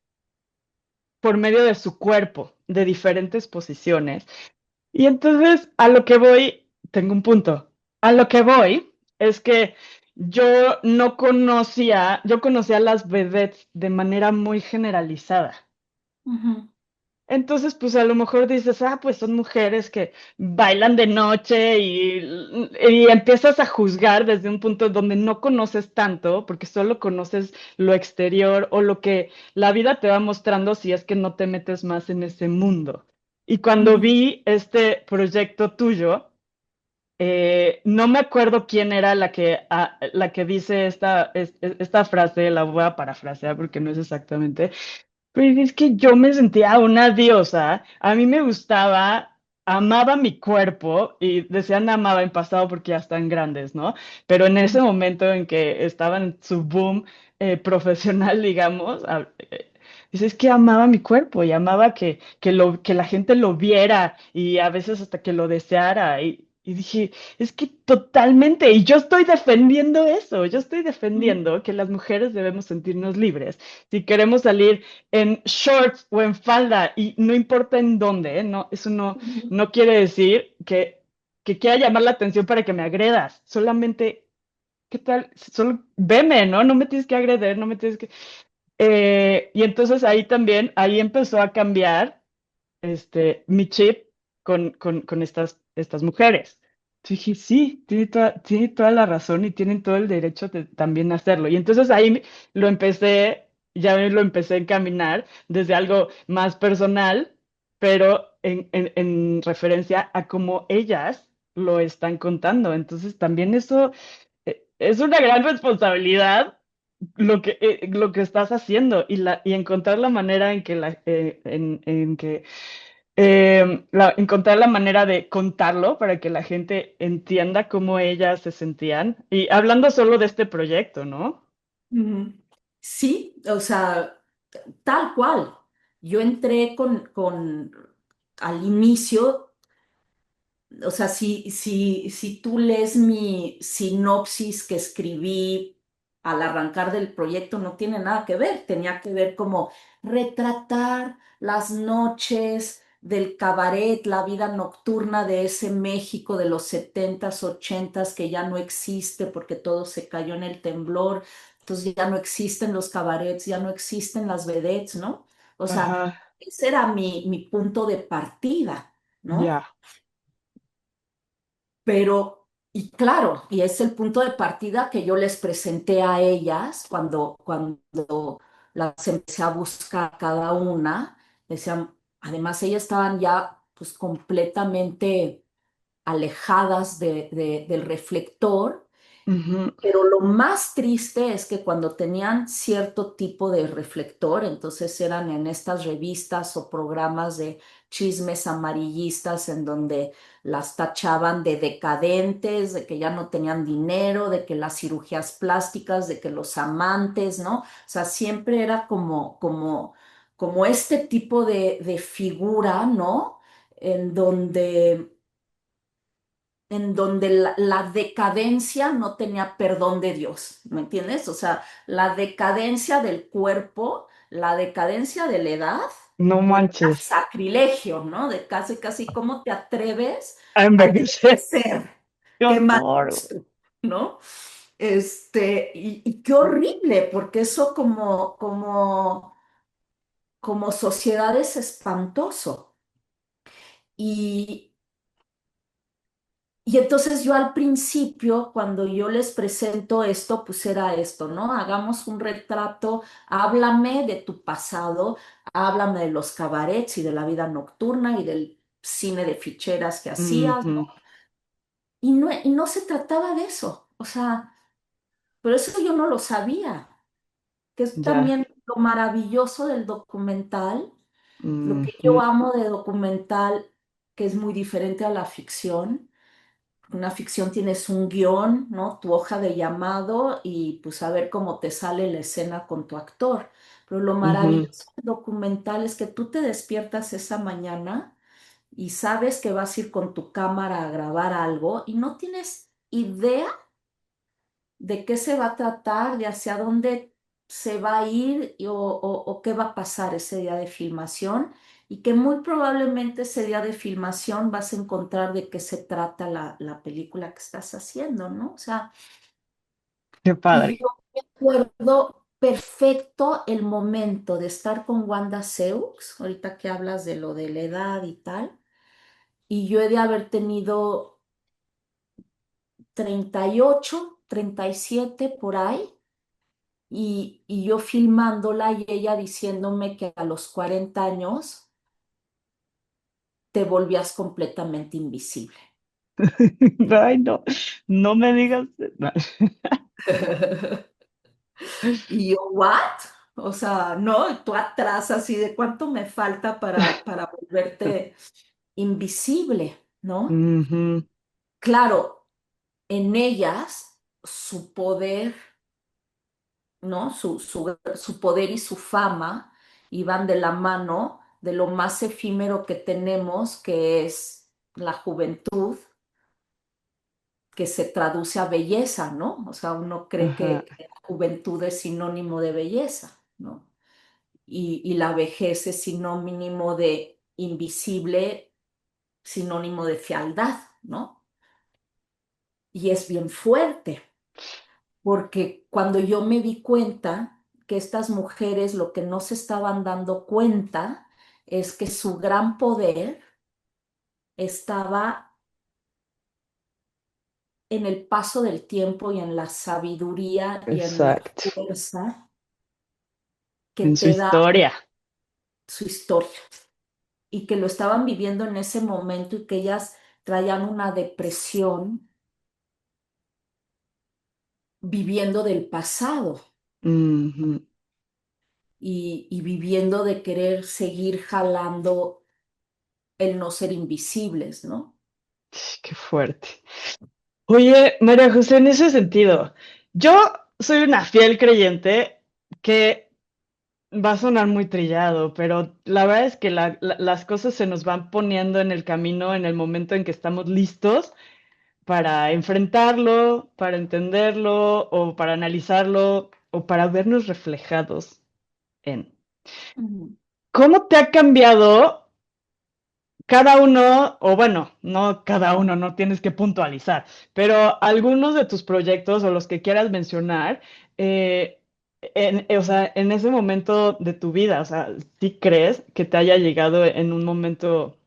por medio de su cuerpo, de diferentes posiciones. Y entonces, a lo que voy, tengo un punto. A lo que voy es que yo conocía a las vedettes de manera muy generalizada. Ujú. Entonces, pues a lo mejor dices, pues son mujeres que bailan de noche y empiezas a juzgar desde un punto donde no conoces tanto, porque solo conoces lo exterior o lo que la vida te va mostrando si es que no te metes más en ese mundo. Y cuando Ujú, vi este proyecto tuyo, no me acuerdo quién era la que dice esta frase, la voy a parafrasear porque no es exactamente. Pues es que yo me sentía una diosa, a mí me gustaba, amaba mi cuerpo y decían amaba en pasado porque ya están grandes, ¿no? Pero en ese ujú, momento en que estaban en su boom profesional, digamos, dices que amaba mi cuerpo y amaba que la gente lo viera y a veces hasta que lo deseara y dije, es que totalmente, y yo estoy defendiendo eso, yo estoy ujú, defendiendo que las mujeres debemos sentirnos libres. Si queremos salir en shorts o en falda y no importa en dónde, ¿eh? No, eso no, ujú, no quiere decir que quiera llamar la atención para que me agredas. Solamente, ¿qué tal? Solo veme, ¿no? No me tienes que agredir, no me tienes que... y entonces ahí también, ahí empezó a cambiar mi chip con estas mujeres. Dije, sí, tiene toda la razón y tienen todo el derecho de también hacerlo. Y entonces ahí ya lo empecé a encaminar desde algo más personal, pero en referencia a cómo ellas lo están contando. Entonces también eso es una gran responsabilidad lo que estás haciendo y encontrar la manera en que en que encontrar la manera de contarlo para que la gente entienda cómo ellas se sentían. Y hablando solo de este proyecto, ¿no? ujú. Sí, o sea, tal cual. Yo entré al inicio. O sea, si tú lees mi sinopsis que escribí al arrancar del proyecto, no tiene nada que ver. Tenía que ver como retratar las noches del cabaret, la vida nocturna de ese México de los setentas, ochentas, que ya no existe porque todo se cayó en el temblor. Entonces ya no existen los cabarets, ya no existen las vedettes, ¿no? O sea, Ajá, ese era mi punto de partida, ¿no? ya. Pero, y claro, y es el punto de partida que yo les presenté a ellas cuando las empecé a buscar cada una. Decían, además ellas estaban ya pues completamente alejadas del reflector, Ujú, pero lo más triste es que cuando tenían cierto tipo de reflector, entonces eran en estas revistas o programas de chismes amarillistas en donde las tachaban de decadentes, de que ya no tenían dinero, de que las cirugías plásticas, de que los amantes, ¿no? O sea, siempre era como este tipo de figura, ¿no? En donde la decadencia no tenía perdón de Dios, ¿me entiendes? O sea, la decadencia del cuerpo, la decadencia de la edad, no pues era manches. sacrilegio, ¿no? De casi, casi, ¿cómo te atreves A a envejecer. envejecer? Qué Qué mal horror. gusto, ¿no? Y qué horrible, porque eso como sociedad es espantoso. Y, Y entonces yo al principio, cuando yo les presento esto, pues era esto, ¿no? Hagamos un retrato, háblame de tu pasado, háblame de los cabarets y de la vida nocturna y del cine de ficheras que hacías, Ujú, ¿no? Y no se trataba de eso, o sea, pero eso yo no lo sabía, que es ya. también lo maravilloso del documental, lo que yo Ujú, amo de documental, que es muy diferente a la ficción. Una ficción tienes un guión, ¿no? Tu hoja de llamado y pues a ver cómo te sale la escena con tu actor. Pero lo ujú, maravilloso del documental es que tú te despiertas esa mañana y sabes que vas a ir con tu cámara a grabar algo y no tienes idea de qué se va a tratar, de hacia dónde se va a ir o qué va a pasar ese día de filmación y que muy probablemente ese día de filmación vas a encontrar de qué se trata la película que estás haciendo, ¿no? O sea, qué y padre. yo recuerdo perfecto el momento de estar con Wanda Seux, ahorita que hablas de lo de la edad y tal, y yo he de haber tenido 38, 37 por ahí. Y yo filmándola y ella diciéndome que a los 40 años te volvías completamente invisible. Ay, no, no me digas. No. Y yo, ¿what? O sea, no, y tú atrás así de cuánto me falta para volverte invisible, ¿no? Ujú. Claro, en ellas su poder, ¿no? Su poder y su fama iban de la mano de lo más efímero que tenemos, que es la juventud, que se traduce a belleza, ¿no? O sea, uno cree Ajá, que la juventud es sinónimo de belleza, ¿no? Y la vejez es sinónimo de invisible, sinónimo de fealdad, ¿no? Y es bien fuerte, porque cuando yo me di cuenta que estas mujeres lo que no se estaban dando cuenta es que su gran poder estaba en el paso del tiempo y en la sabiduría y en la exacto. fuerza que En su te da historia. su historia y que lo estaban viviendo en ese momento y que ellas traían una depresión viviendo del pasado Ujú. y viviendo de querer seguir jalando el no ser invisibles, ¿no? Sí, qué fuerte. Oye, María José, en ese sentido, yo soy una fiel creyente que va a sonar muy trillado, pero la verdad es que las cosas se nos van poniendo en el camino en el momento en que estamos listos para enfrentarlo, para entenderlo o para analizarlo o para vernos reflejados en. Ujú. ¿Cómo te ha cambiado cada uno, o bueno, no cada uno, no tienes que puntualizar, pero algunos de tus proyectos o los que quieras mencionar, eh, o sea, en ese momento de tu vida, o sea, ¿sí crees que te haya llegado en un momento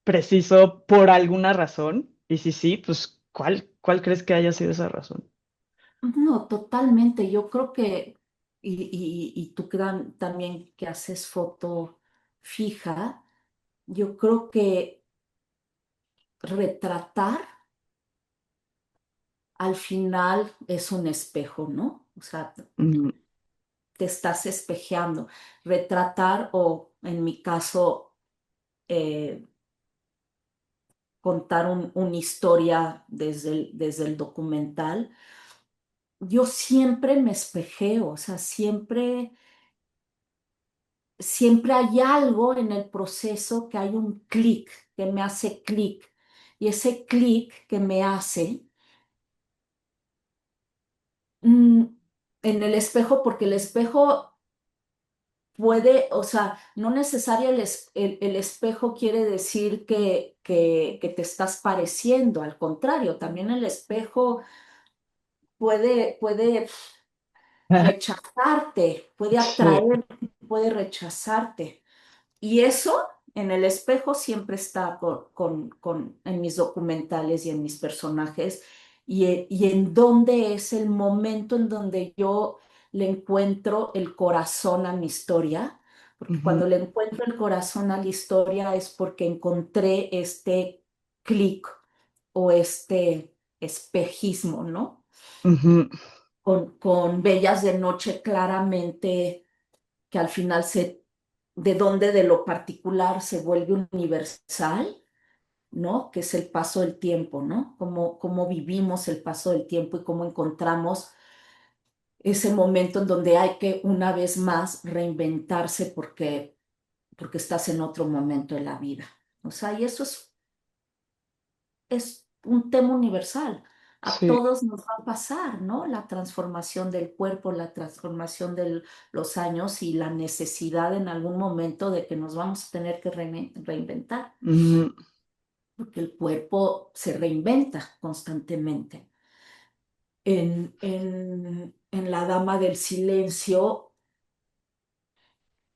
preciso por alguna razón? Y si sí, pues, ¿cuál crees que haya sido esa razón? No, totalmente. Yo creo que, y tú también que haces foto fija, yo creo que retratar al final es un espejo, ¿no? O sea, Mm, te estás espejeando. Retratar o, en mi caso, eh, contar una historia desde el documental, yo siempre me espejeo, o sea, siempre hay algo en el proceso que hay un clic, que me hace clic. Y ese clic que me hace mm, en el espejo, porque el espejo puede, o sea, no necesariamente el espejo quiere decir que te estás pareciendo, al contrario, también el espejo puede rechazarte, puede sí. atraer, puede rechazarte. Y eso en el espejo siempre está en mis documentales y en mis personajes, y en dónde es el momento en donde yo le encuentro el corazón a mi historia, porque Ujú, cuando le encuentro el corazón a la historia es porque encontré este clic o este espejismo, ¿no? ujú, Con Bellas de Noche claramente que al final de donde de lo particular se vuelve universal, ¿no? Que es el paso del tiempo, ¿no? Cómo vivimos el paso del tiempo y cómo encontramos ese momento en donde hay que una vez más reinventarse porque estás en otro momento de la vida. O sea, y eso es un tema universal. A sí. todos nos va a pasar, ¿no? La transformación del cuerpo, la transformación de los años y la necesidad en algún momento de que nos vamos a tener que reinventar, Ujú, porque el cuerpo se reinventa constantemente. En La Dama del Silencio,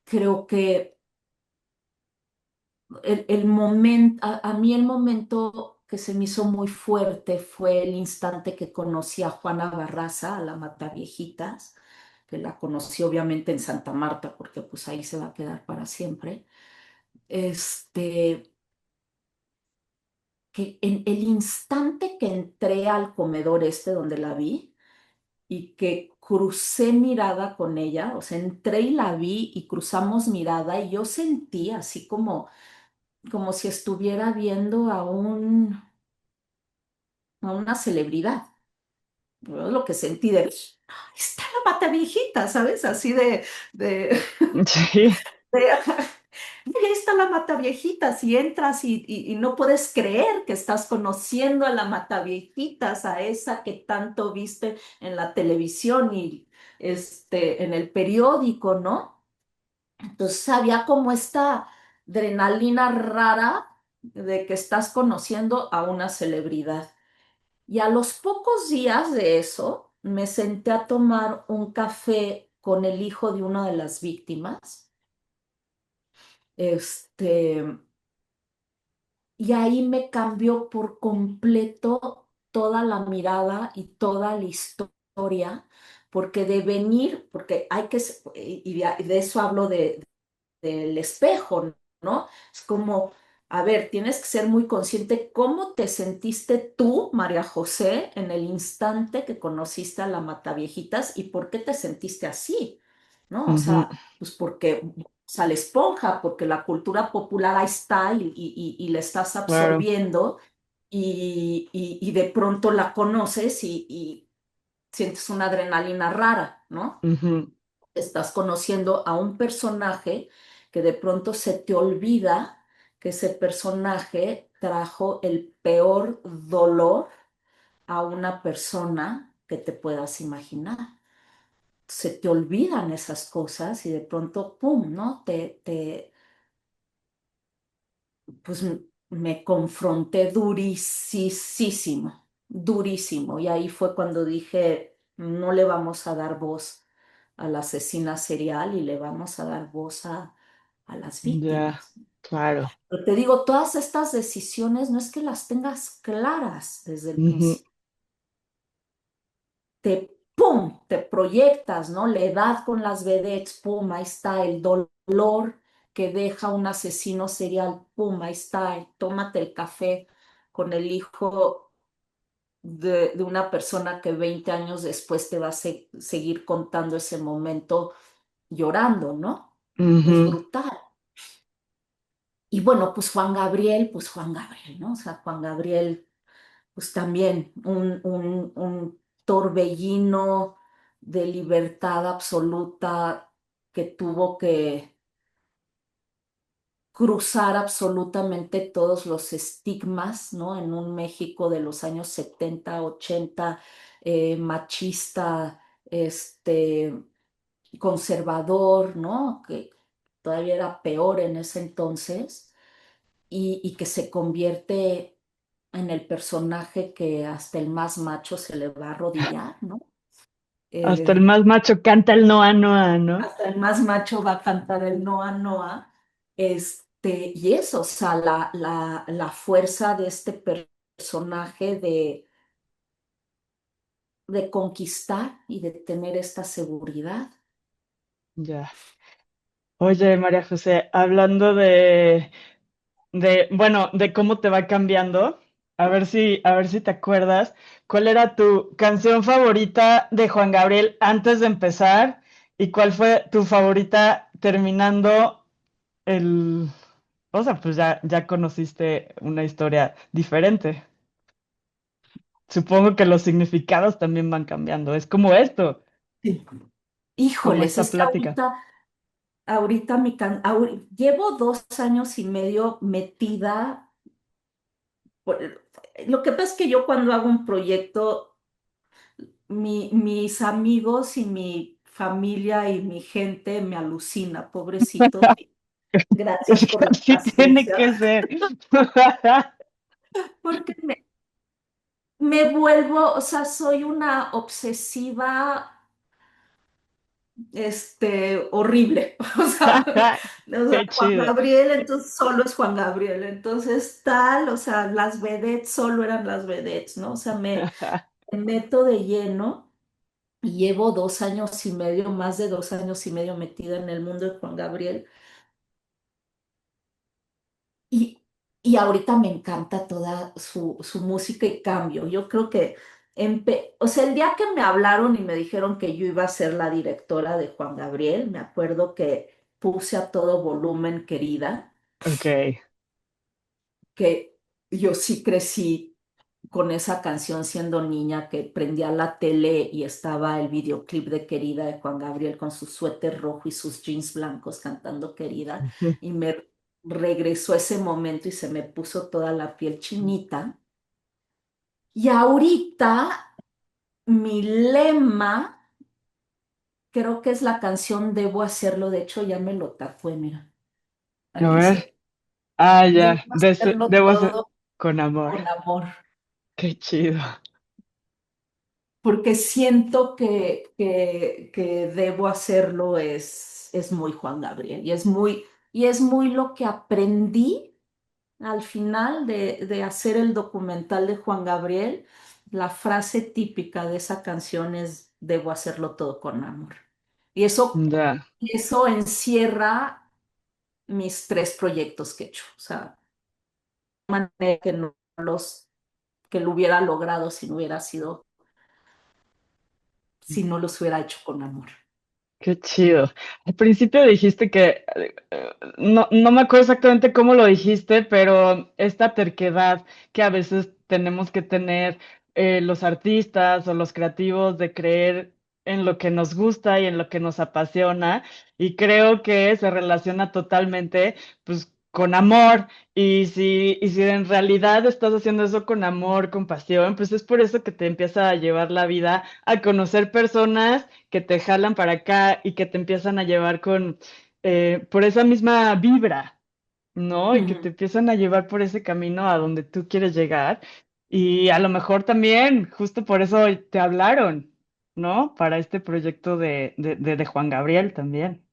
creo que el momento, a mí el momento que se me hizo muy fuerte fue el instante que conocí a Juana Barraza, a la Mataviejitas, que la conocí obviamente en Santa Marta, porque pues ahí se va a quedar para siempre. este, que en el instante que entré al comedor este donde la vi y que crucé mirada con ella, o sea, entré y la vi y cruzamos mirada y yo sentí así como si estuviera viendo a una celebridad. ¿No? Lo que sentí de, "Ah, está la mata viejita, ¿sabes? Así de, Sí. de, ahí está la mata viejita, si entras y no puedes creer que estás conociendo a la mata viejitas, a esa que tanto viste en la televisión y en el periódico, ¿no? Entonces había como esta adrenalina rara de que estás conociendo a una celebridad. Y a los pocos días de eso, me senté a tomar un café con el hijo de una de las víctimas. Este, y ahí me cambió por completo toda la mirada y toda la historia, porque de venir, porque hay que, y de eso hablo del espejo, ¿no? Es como, a ver, tienes que ser muy consciente cómo te sentiste tú, María José, en el instante que conociste a la Mataviejitas y por qué te sentiste así, ¿no? O Ujú. sea, pues porque, o sea, la esponja, porque la cultura popular ahí está y la estás Claro. absorbiendo y de pronto la conoces y sientes una adrenalina rara, ¿no? Ujú. Estás conociendo a un personaje que de pronto se te olvida que ese personaje trajo el peor dolor a una persona que te puedas imaginar. Se te olvidan esas cosas y de pronto, ¡pum!, ¿no? Pues me confronté durísimo, durísimo. Y ahí fue cuando dije, no le vamos a dar voz a la asesina serial y le vamos a dar voz a las Ya, víctimas. claro. Pero te digo, todas estas decisiones no es que las tengas claras desde el Ujú. principio. ¡Pum!, te proyectas, ¿no? La edad con las vedettes, ¡pum!, ahí está el dolor que deja un asesino serial, ¡pum!, ahí está, tómate el café con el hijo de una persona que 20 años después te va a seguir contando ese momento llorando, ¿no? Es Ujú. brutal. Y bueno, pues Juan Gabriel, ¿no? O sea, Juan Gabriel, pues también un torbellino de libertad absoluta que tuvo que cruzar absolutamente todos los estigmas, ¿no? En un México de los años 70, 80, machista, conservador, ¿no? Que todavía era peor en ese entonces, y que se convierte en el personaje que hasta el más macho se le va a arrodillar, ¿no? Hasta el Eh, más macho canta el Noa Noa, ¿no? hasta el más macho va a cantar el Noa Noa. Y eso, o sea, la fuerza de este personaje de conquistar y de tener esta seguridad. Ya. Oye, María José, hablando bueno, de cómo te va cambiando, a ver si te acuerdas, ¿cuál era tu canción favorita de Juan Gabriel antes de empezar? ¿Y cuál fue tu favorita terminando el, o sea, pues ya conociste una historia diferente. Supongo que los significados también van cambiando. Es como esto, Sí. como Híjoles, esta es que plática. ahorita llevo 2 años y medio metida. Lo que pasa es que yo cuando hago un proyecto, mis amigos y mi familia y mi gente me alucina, pobrecitos. Gracias Es por que la así tiene paciencia, que ser. porque me vuelvo, o sea, soy una obsesiva, horrible. O sea, Qué Juan chido. Gabriel, entonces solo es Juan Gabriel. Entonces, tal, o sea, las vedettes solo eran las vedettes, ¿no? O sea, me meto de lleno y llevo 2 años y medio, más de 2 años y medio metida en el mundo de Juan Gabriel. y ahorita me encanta toda su música y cambio. Yo creo que, o sea, el día que me hablaron y me dijeron que yo iba a ser la directora de Juan Gabriel, me acuerdo que puse a todo volumen, querida, Ok. que yo sí crecí con esa canción siendo niña, que prendía la tele y estaba el videoclip de Querida de Juan Gabriel con su suéter rojo y sus jeans blancos cantando Querida, y me regresó ese momento y se me puso toda la piel chinita. Y ahorita mi lema creo que es la canción Debo hacerlo, de hecho ya me lo tatué, mira, A ahí dice, ver. Ah, debo ya. hacerlo Debo hacer todo con amor. con amor. Qué chido. Porque siento que debo hacerlo es muy Juan Gabriel y es muy lo que aprendí al final de hacer el documental de Juan Gabriel. La frase típica de esa canción es debo hacerlo todo con amor. Y Ya. eso encierra mis tres proyectos que he hecho. O sea, manera que no que lo hubiera logrado si no hubiera sido, si no los hubiera hecho con amor. Qué chido. Al principio dijiste que, no me acuerdo exactamente cómo lo dijiste, pero esta terquedad que a veces tenemos que tener los artistas o los creativos de creer en lo que nos gusta y en lo que nos apasiona, y creo que se relaciona totalmente, pues, con amor. Y si en realidad estás haciendo eso con amor, con pasión, pues es por eso que te empieza a llevar la vida a conocer personas que te jalan para acá y que te empiezan a llevar por esa misma vibra, ¿no? Y que te Ujú. empiezan a llevar por ese camino a donde tú quieres llegar. Y a lo mejor también, justo por eso te hablaron, ¿no? Para este proyecto de Juan Gabriel también.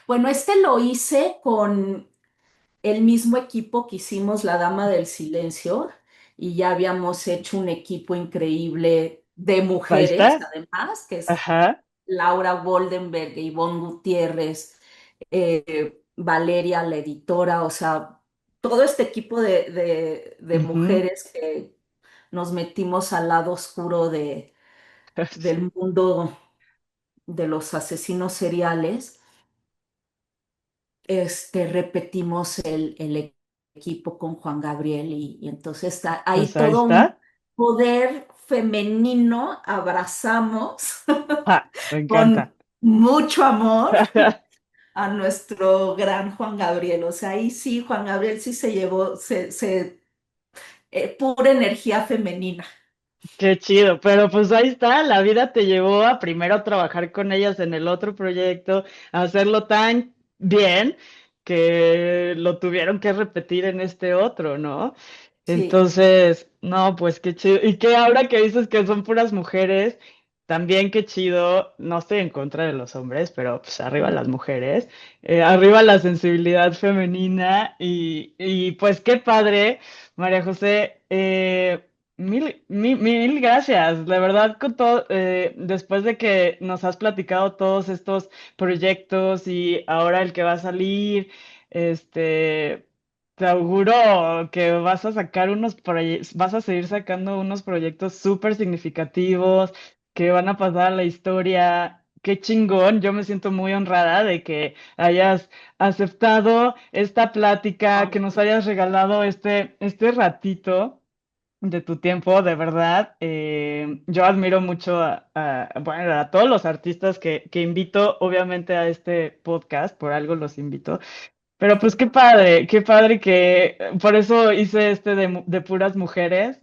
Bueno, este lo hice con el mismo equipo que hicimos La Dama del Silencio y ya habíamos hecho un equipo increíble de Ahí mujeres, está. además, que es Ajá. Laura Goldenberg, Ivonne Gutiérrez, Valeria, la editora, o sea, todo este equipo de Ujú. mujeres que nos metimos al lado oscuro Sí, del mundo de los asesinos seriales. Repetimos el equipo con Juan Gabriel y entonces pues hay ahí todo un está. poder femenino, abrazamos Me encanta. con mucho amor a nuestro gran Juan Gabriel. O sea, ahí sí, Juan Gabriel sí se llevó, pura energía femenina. Qué chido, pero pues ahí está, la vida te llevó a primero trabajar con ellas en el otro proyecto, a hacerlo tan bien que lo tuvieron que repetir en este otro, ¿no? Sí, Entonces, no, pues qué chido. Y que ahora que dices que son puras mujeres, también qué chido, no estoy en contra de los hombres, pero pues arriba las mujeres, arriba la sensibilidad femenina y pues qué padre, María José. Mil gracias, de verdad, con todo, después de que nos has platicado todos estos proyectos y ahora el que va a salir, te auguro que vas a sacar vas a seguir sacando unos proyectos súper significativos que van a pasar a la historia. Qué chingón, yo me siento muy honrada de que hayas aceptado esta plática, ay, que nos hayas regalado este ratito de tu tiempo, de verdad. Yo admiro mucho bueno, a todos los artistas que invito, obviamente, a este podcast, por algo los invito. Pero pues qué padre que por eso hice de puras mujeres.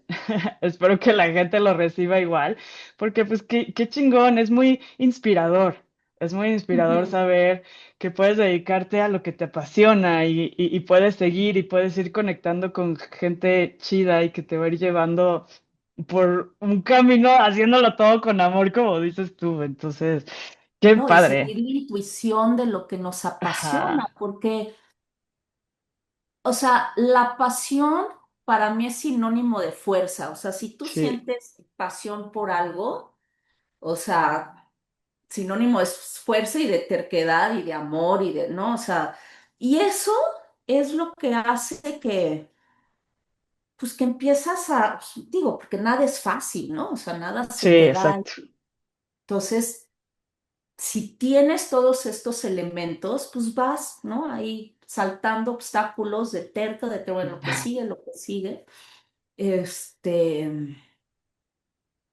Espero que la gente lo reciba igual, porque pues qué chingón, es muy inspirador. Es muy inspirador ujú. saber que puedes dedicarte a lo que te apasiona y puedes seguir y puedes ir conectando con gente chida y que te va a ir llevando por un camino, haciéndolo todo con amor, como dices tú. Entonces, qué ¿No? Y padre. seguir la intuición de lo que nos apasiona, Ajá, porque, o sea, la pasión para mí es sinónimo de fuerza. O sea, si tú sí. sientes pasión por algo, o sea, sinónimo es fuerza y de terquedad y de amor y de, ¿no? O sea, y eso. es lo que hace que, pues que empiezas a, digo, porque nada es fácil, ¿no? O sea, nada se Sí, te da. exacto. Entonces, si tienes todos estos elementos, pues vas, ¿no? Ahí saltando obstáculos de terca, de que, bueno, lo que sigue, este,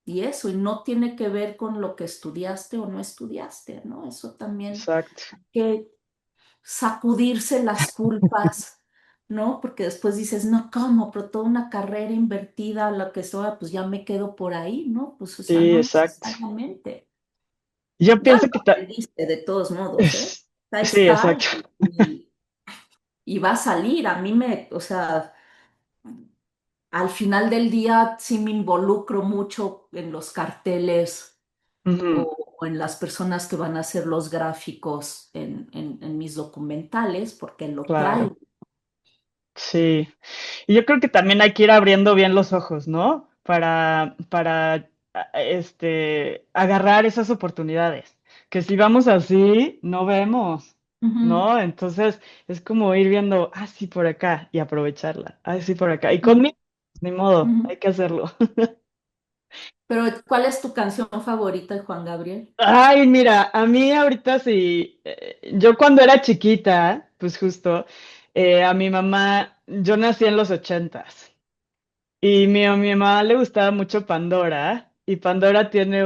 y eso, y no tiene que ver con lo que estudiaste o no estudiaste, ¿no? Eso también, Exacto. que sacudirse las culpas, ¿no? Porque después dices, no, ¿cómo? Pero toda una carrera invertida, a la que sea, pues ya me quedo por ahí, ¿no? Pues, o sea, Sí, no exacto. necesariamente. Yo Ya lo pienso que aprendiste de todos modos, ¿eh? Ahí sí, está exacto. y va a salir. A mí o sea, al final del día sí me involucro mucho en los carteles Ujú, o en las personas que van a hacer los gráficos en mis documentales, porque lo claro. traigo. Sí. Y yo creo que también hay que ir abriendo bien los ojos, ¿no? Para agarrar esas oportunidades. Que si vamos así, no vemos, Ujú, ¿no? Entonces es como ir viendo, ah, sí, por acá, y aprovecharla. Ah, sí, por acá. Y ujú, conmigo, ni modo, ujú. hay que hacerlo. Pero, ¿cuál es tu canción favorita de Juan Gabriel? Ay, mira, a mí ahorita sí, yo cuando era chiquita, pues justo, a mi mamá, yo nací en los 80s. Y a mi mamá le gustaba mucho Pandora, y Pandora tiene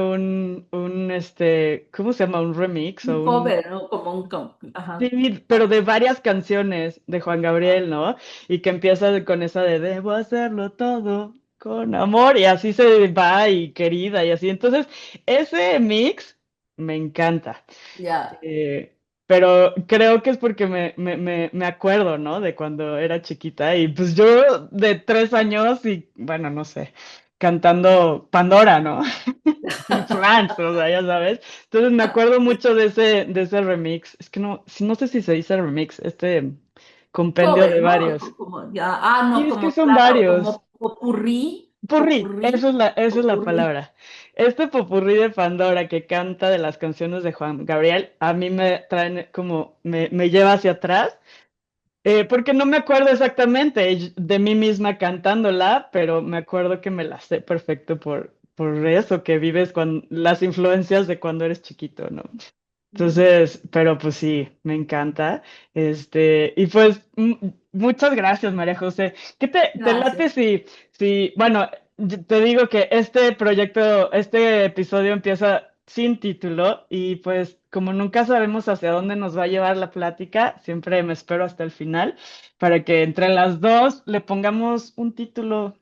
¿cómo se llama? Un remix Un o un... cover, ¿no? Como un ajá. Sí, pero de varias canciones de Juan Gabriel, ¿no? Y que empieza con esa de debo hacerlo todo con amor, y así se va, y querida, y así. Entonces, ese mix me encanta. Ya. Eh, pero creo que es porque me acuerdo, ¿no? De cuando era chiquita y pues yo de 3 años y, bueno, no sé, cantando Pandora, ¿no? En France, o sea, ya sabes. Entonces me acuerdo mucho de ese remix. Es que no, no sé si se dice remix, compendio Cover, de ¿no? varios. Como ya, no, Y es que como son claro, varios. como popurrí, Popurrí, popurrí, esa es la popurrí. palabra. Este popurrí de Pandora que canta de las canciones de Juan Gabriel, a mí me traen como, me lleva hacia atrás, porque no me acuerdo exactamente de mí misma cantándola, pero me acuerdo que me la sé perfecto por eso, que vives con las influencias de cuando eres chiquito, ¿no? Entonces, pero pues sí, me encanta. Y pues muchas gracias, María José. ¿Qué te late Gracias. si, bueno, yo te digo que este proyecto, este episodio empieza sin título y pues como nunca sabemos hacia dónde nos va a llevar la plática, siempre me espero hasta el final para que entre las dos le pongamos un título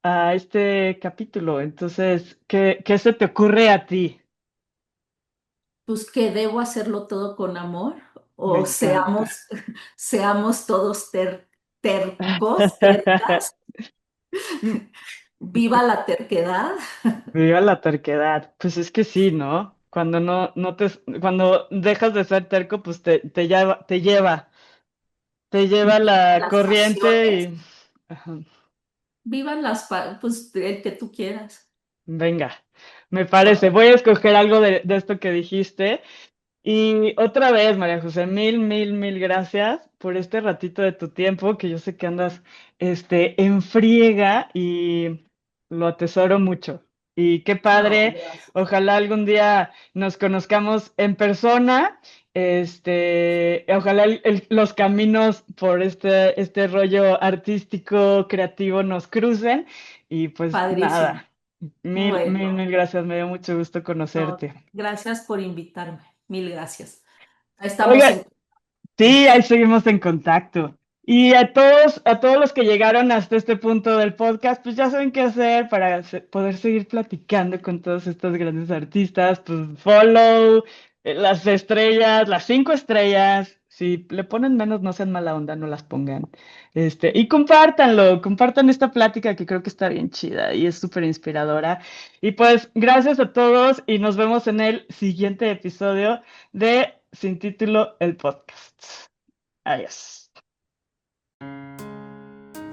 a este capítulo. Entonces, ¿qué se te ocurre a ti? Pues que debo hacerlo todo con amor Me o encanta. seamos todos tercos, tercas. Viva la terquedad. Viva la terquedad. Pues es que sí, ¿no? Cuando cuando dejas de ser terco, pues te lleva la Las corriente pasiones. y ajá. Vivan pues el que tú quieras. Venga, me parece. Bueno, Voy a escoger algo de esto que dijiste. Y otra vez, María José, mil, mil, mil gracias por este ratito de tu tiempo, que yo sé que andas, en friega y lo atesoro mucho. Y qué no, padre, gracias. ojalá algún día nos conozcamos en persona, ojalá los caminos por este rollo artístico, creativo nos crucen y pues Padrísimo. nada, mil, mil, Bueno, mil gracias, me dio mucho gusto no, conocerte. gracias por invitarme. Mil gracias. Estamos Oiga, en sí, ahí seguimos en contacto. Y a todos los que llegaron hasta este punto del podcast, pues ya saben qué hacer para poder seguir platicando con todos estos grandes artistas. Pues follow, las estrellas, las 5 estrellas. Si le ponen menos, no sean mala onda, no las pongan. Y compártanlo, compartan esta plática que creo que está bien chida y es súper inspiradora. Y pues gracias a todos y nos vemos en el siguiente episodio de Sin Título, el podcast. Adiós.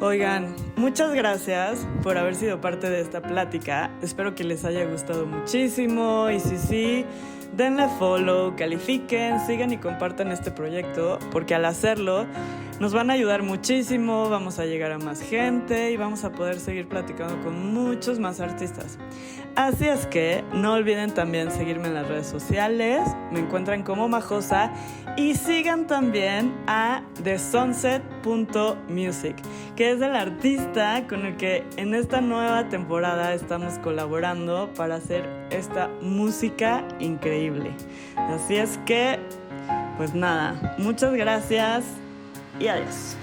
Oigan, muchas gracias por haber sido parte de esta plática. Espero que les haya gustado muchísimo y si sí, denle follow, califiquen, sigan y compartan este proyecto, porque al hacerlo nos van a ayudar muchísimo, vamos a llegar a más gente y vamos a poder seguir platicando con muchos más artistas. Así es que no olviden también seguirme en las redes sociales, me encuentran como Majosa, y sigan también a thesunset.music, que es el artista con el que en esta nueva temporada estamos colaborando para hacer esta música increíble. Así es que, pues nada, muchas gracias y adiós.